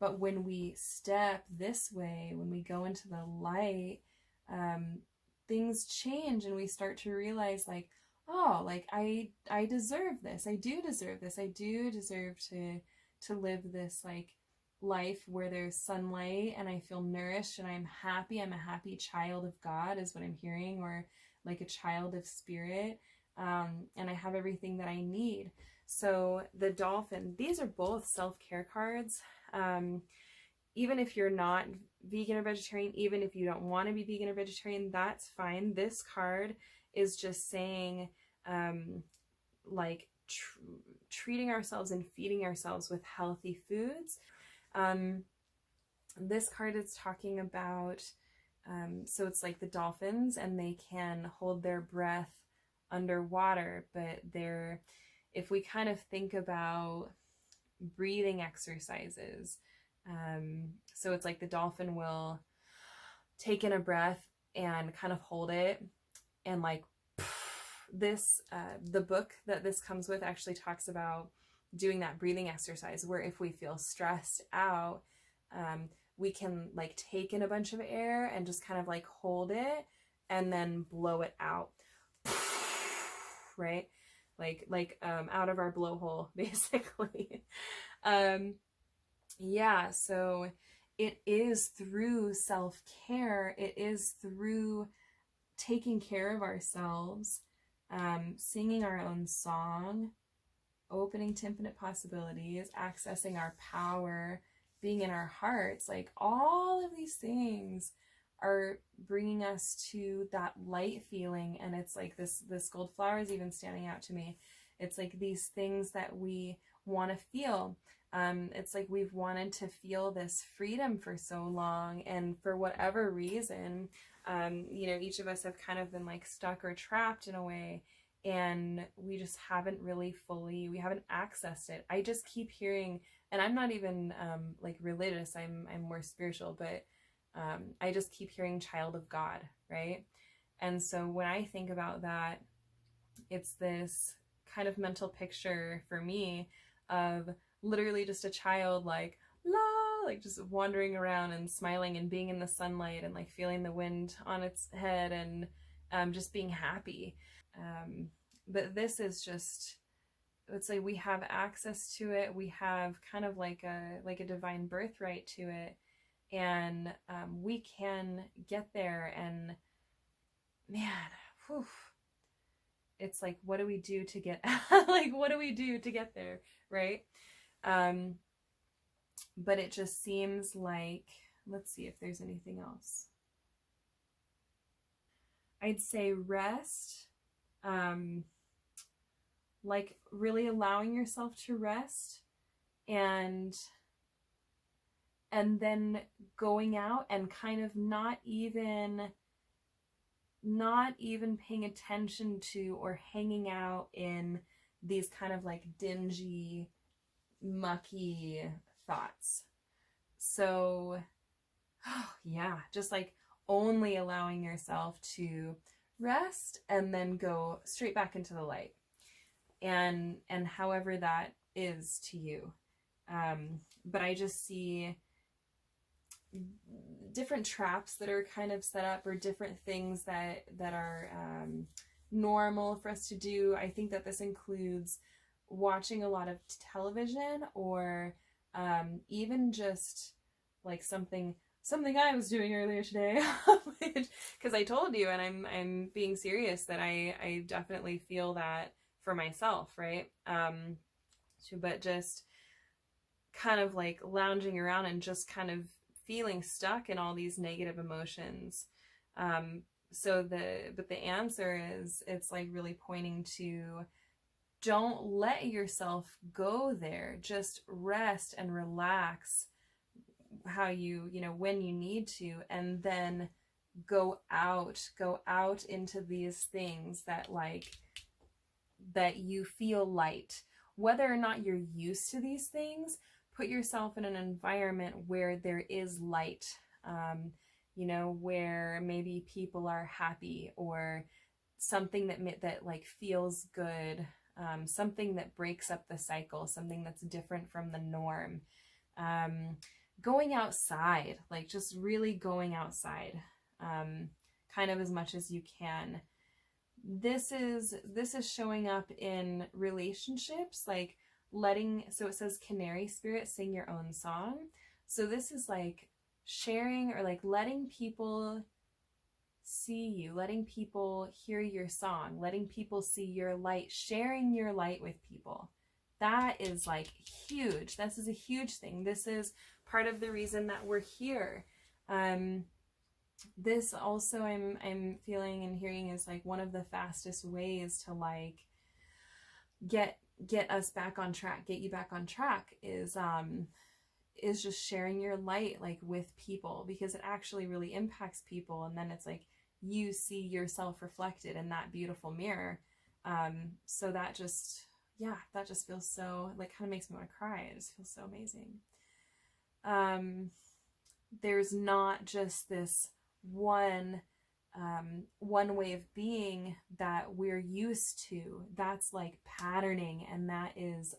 But when we step this way, when we go into the light, things change, and we start to realize like, oh, like I deserve this. I do deserve this. I do deserve to live this like life where there's sunlight and I feel nourished and I'm happy. I'm a happy child of God is what I'm hearing, or like a child of spirit. And I have everything that I need. So the dolphin, these are both self-care cards. Even if you're not vegan or vegetarian, even if you don't want to be vegan or vegetarian, that's fine. This card is just saying, treating ourselves and feeding ourselves with healthy foods. This card is talking about So it's like the dolphins, and they can hold their breath underwater, but if we kind of think about breathing exercises, so it's like the dolphin will take in a breath and kind of hold it, and like this, the book that this comes with actually talks about doing that breathing exercise where if we feel stressed out, we can like take in a bunch of air and just kind of like hold it and then blow it out, right? Like out of our blowhole, basically. Yeah, so it is through self-care, it is through taking care of ourselves, singing our own song, opening to infinite possibilities, accessing our power, being in our hearts. Like all of these things are bringing us to that light feeling. And it's like this gold flower is even standing out to me. It's like these things that we want to feel. It's like we've wanted to feel this freedom for so long, and for whatever reason, each of us have kind of been like stuck or trapped in a way, and we just haven't really we haven't accessed it. I just keep hearing, and I'm not even like religious, I'm more spiritual, but I just keep hearing child of God, right? And so when I think about that, it's this kind of mental picture for me of literally just a child like la, like just wandering around and smiling and being in the sunlight and like feeling the wind on its head and just being happy. But this is just, it's like we have access to it. We have kind of like a divine birthright to it, and we can get there. And man, whew, it's like, what do we do to get like what do we do to get there, right? But it just seems like, let's see if there's anything else. I'd say rest, like really allowing yourself to rest, and then going out and kind of not even paying attention to or hanging out in these kind of like dingy, mucky thoughts. So yeah, just like only allowing yourself to rest and then go straight back into the light, and however that is to you. But I just see different traps that are kind of set up, or different things that are normal for us to do. I think that this includes watching a lot of television, or even just like something I was doing earlier today, because I told you, and I'm being serious, that I definitely feel that for myself, right? But just kind of like lounging around and just kind of feeling stuck in all these negative emotions. But the answer is, it's like really pointing to, don't let yourself go there. Just rest and relax how when you need to, and then go out into these things that you feel light. Whether or not you're used to these things, put yourself in an environment where there is light, where maybe people are happy, or something that like feels good, something that breaks up the cycle, something that's different from the norm. Going outside, like just really going outside, kind of as much as you can. This is showing up in relationships, like so it says canary spirit, sing your own song. So this is like sharing, or like letting people see you, letting people hear your song, letting people see your light, sharing your light with people. That is like huge. This is a huge thing. This is part of the reason that we're here. This also, I'm feeling and hearing, is like one of the fastest ways to like get us back on track, get you back on track, is is just sharing your light like with people, because it actually really impacts people. And then it's like you see yourself reflected in that beautiful mirror. So that just, yeah, that just feels so, like, kind of makes me want to cry. It just feels so amazing. There's not just this one way of being that we're used to. That's like patterning, and that is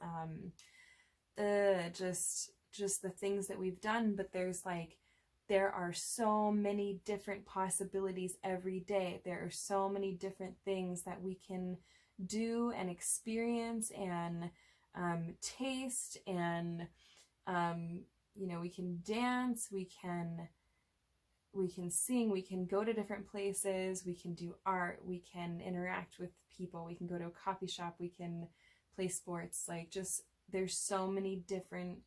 just the things that we've done. But there are so many different possibilities every day. There are so many different things that we can do and experience and taste, and we can dance, we can sing, we can go to different places, we can do art, we can interact with people, we can go to a coffee shop, we can play sports. Like, just, there's so many different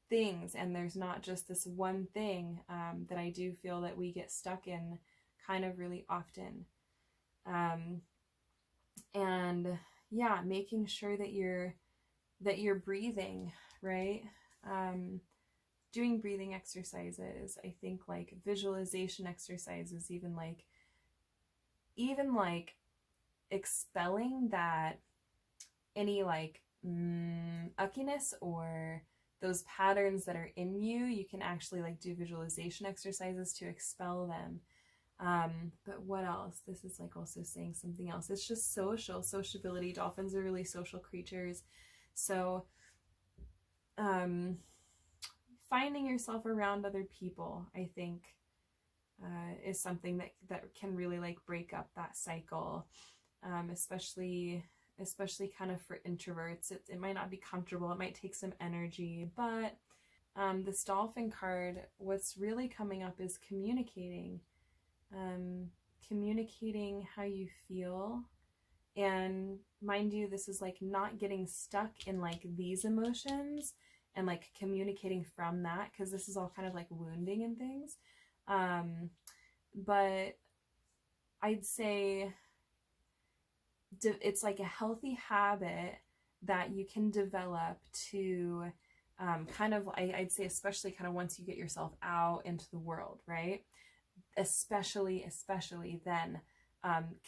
things, and there's not just this one thing that I do feel that we get stuck in kind of really often. And yeah, making sure that you're breathing, right? Doing breathing exercises, I think, like visualization exercises, even like expelling that any like uckiness or those patterns that are in you. You can actually like do visualization exercises to expel them. But what else? This is like also saying something else. It's just sociability. Dolphins are really social creatures. So finding yourself around other people, I think, is something that can really like break up that cycle, especially kind of for introverts. It might not be comfortable, it might take some energy, but this dolphin card, what's really coming up is communicating how you feel. And mind you, this is like not getting stuck in like these emotions and like communicating from that, because this is all kind of like wounding and things. But I'd say it's like a healthy habit that you can develop to kind of, I'd say, especially kind of once you get yourself out into the world, right? Especially then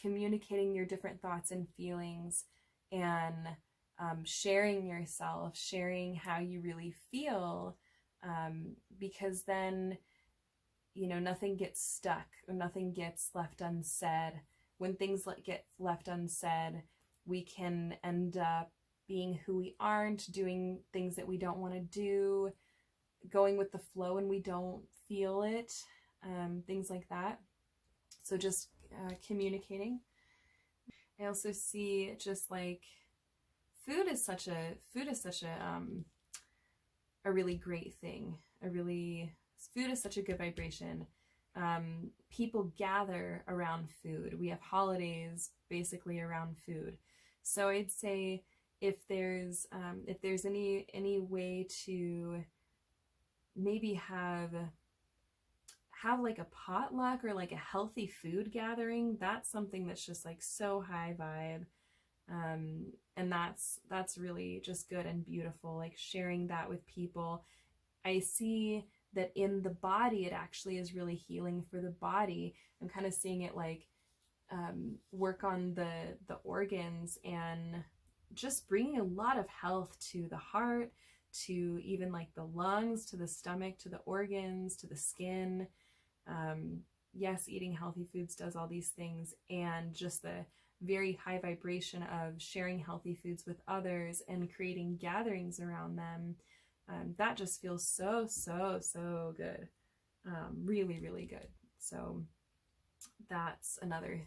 communicating your different thoughts and feelings, and sharing yourself, sharing how you really feel, because then, nothing gets stuck or nothing gets left unsaid. When things get left unsaid, we can end up being who we aren't, doing things that we don't want to do, going with the flow and we don't feel it, things like that. So just communicating. I also see just like food is such a really great thing. Food is such a good vibration. People gather around food. We have holidays basically around food. So I'd say if there's any way to maybe have like a potluck or like a healthy food gathering, that's something that's just like so high vibe. And that's really just good and beautiful, like sharing that with people. I see that in the body, it actually is really healing for the body. I'm kind of seeing it like work on the organs, and just bringing a lot of health to the heart, to even like the lungs, to the stomach, to the organs, to the skin. Yes, eating healthy foods does all these things, and just the very high vibration of sharing healthy foods with others and creating gatherings around them, that just feels so good. Really, really good. So that's another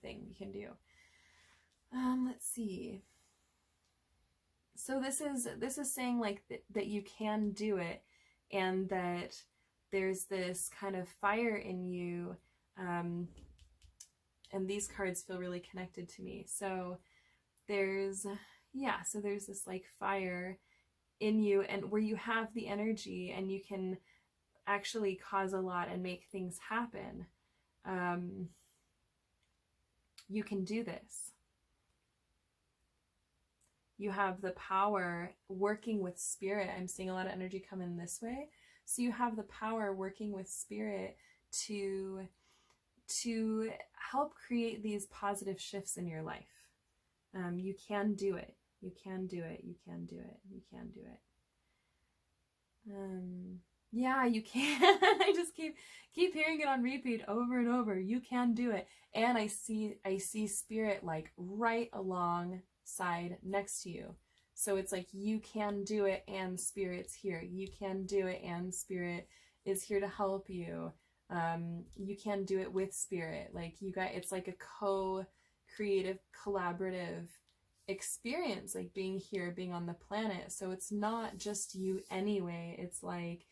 thing we can do. Let's see. So this is saying like that you can do it, and that there's this kind of fire in you, and these cards feel really connected to me. So there's this like fire in you, and where you have the energy and you can actually cause a lot and make things happen. You can do this. You have the power working with spirit. I'm seeing a lot of energy come in this way. So you have the power working with spirit to help create these positive shifts in your life. You can do it. You can do it. You can do it. You can do it. Yeah, you can. I just keep hearing it on repeat over and over. You can do it. And I see spirit like right alongside next to you. So it's like you can do it and spirit's here. You can do it and spirit is here to help you. You can do it with spirit. Like you got, it's like a co-creative, collaborative experience, like being here, being on the planet. So it's not just you anyway. It's like,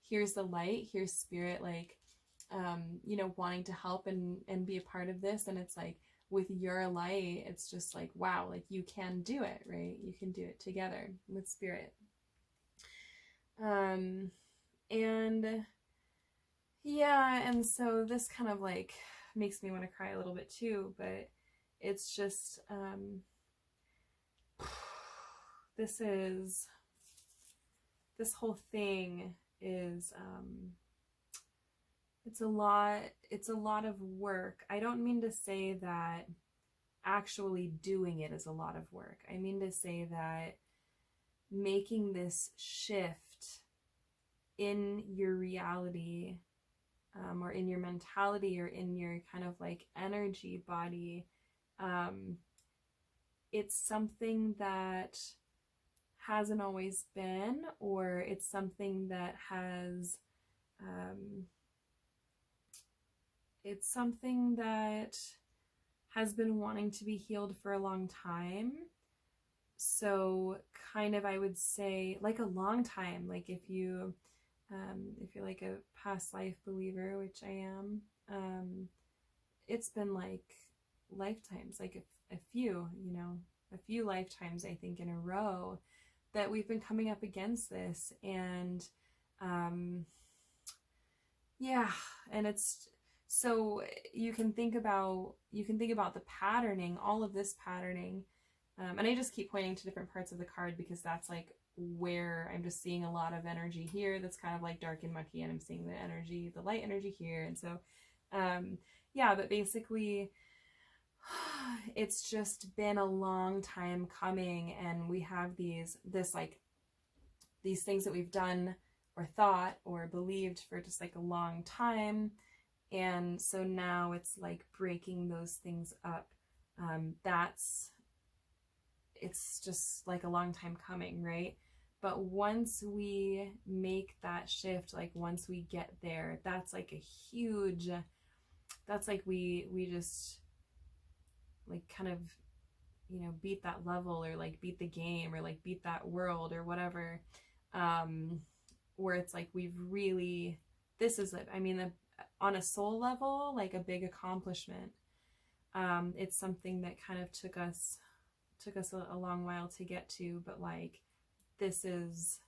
here's the light, here's spirit, like, wanting to help and be a part of this. And it's like, with your light, it's just like, wow, like you can do it, right? You can do it together with spirit. And yeah, and so this kind of like makes me want to cry a little bit too, but it's just, this whole thing is, it's a lot of work. I don't mean to say that actually doing it is a lot of work. I mean to say that making this shift in your reality, or in your mentality, or in your kind of like energy body, it's something that hasn't always been, or it's something that has, it's something that has been wanting to be healed for a long time. So kind of, I would say like a long time, like if you're like a past life believer, which I am, it's been like lifetimes, like a few lifetimes, I think, in a row that we've been coming up against this. And yeah, and it's, so you can think about the patterning, all of this patterning, and I just keep pointing to different parts of the card because that's like where I'm just seeing a lot of energy here that's kind of like dark and mucky, and I'm seeing the light energy here. And so yeah, but basically it's just been a long time coming, and we have these things that we've done or thought or believed for just like a long time. And so now it's like breaking those things up. It's just like a long time coming, right? But once we make that shift, like once we get there, that's like a huge, that's like we just like kind of, beat that level, or like beat the game, or like beat that world, or whatever, where it's like we've really, this is it. I mean, on a soul level, like a big accomplishment. It's something that kind of took us a long while to get to, but like this is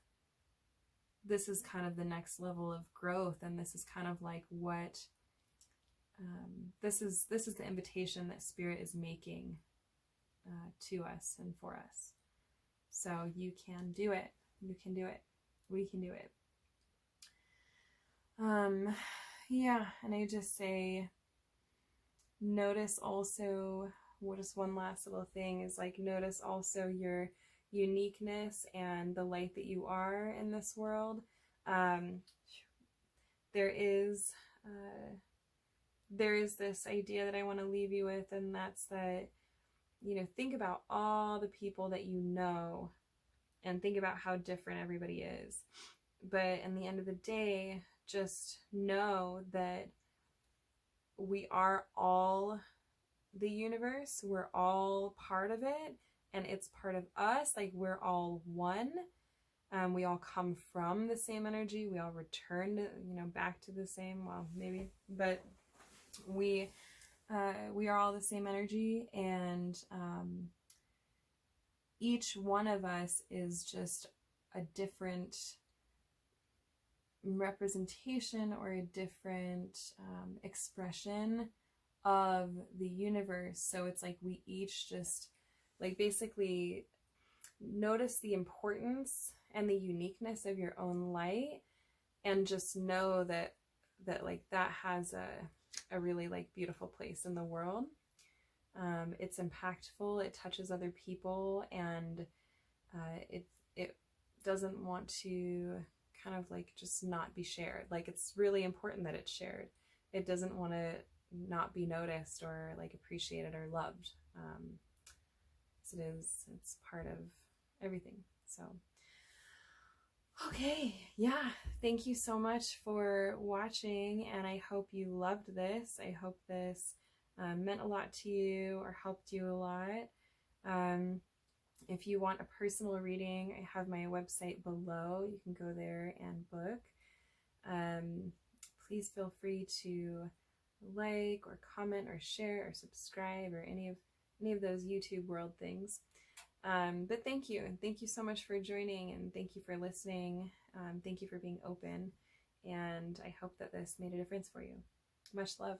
kind of the next level of growth, and this is kind of like what this is the invitation that Spirit is making to us and for us. So you can do it. You can do it. We can do it. Yeah, and I just say, notice also, what is one last little thing is like, notice also your uniqueness and the light that you are in this world. There is this idea that I want to leave you with, and that's that, think about all the people that you know, and think about how different everybody is. But in the end of the day, just know that we are all the universe. We're all part of it, and it's part of us. Like, we're all one. We all come from the same energy. We all return to, back to the same, well, maybe, but we are all the same energy, and each one of us is just a different representation, or a different expression of the universe. So it's like we each just, like, basically notice the importance and the uniqueness of your own light, and just know that like that has a really like beautiful place in the world. It's impactful, it touches other people, and it doesn't want to kind of like just not be shared. Like, it's really important that it's shared. It doesn't want to not be noticed or like appreciated or loved. It's part of everything. So okay, yeah, thank you so much for watching, and I hope you loved this. I hope this meant a lot to you or helped you a lot. If you want a personal reading, I have my website below. You can go there and book. Please feel free to like or comment or share or subscribe or any of those YouTube world things. But thank you so much for joining, and thank you for listening. Thank you for being open, and I hope that this made a difference for you. Much love.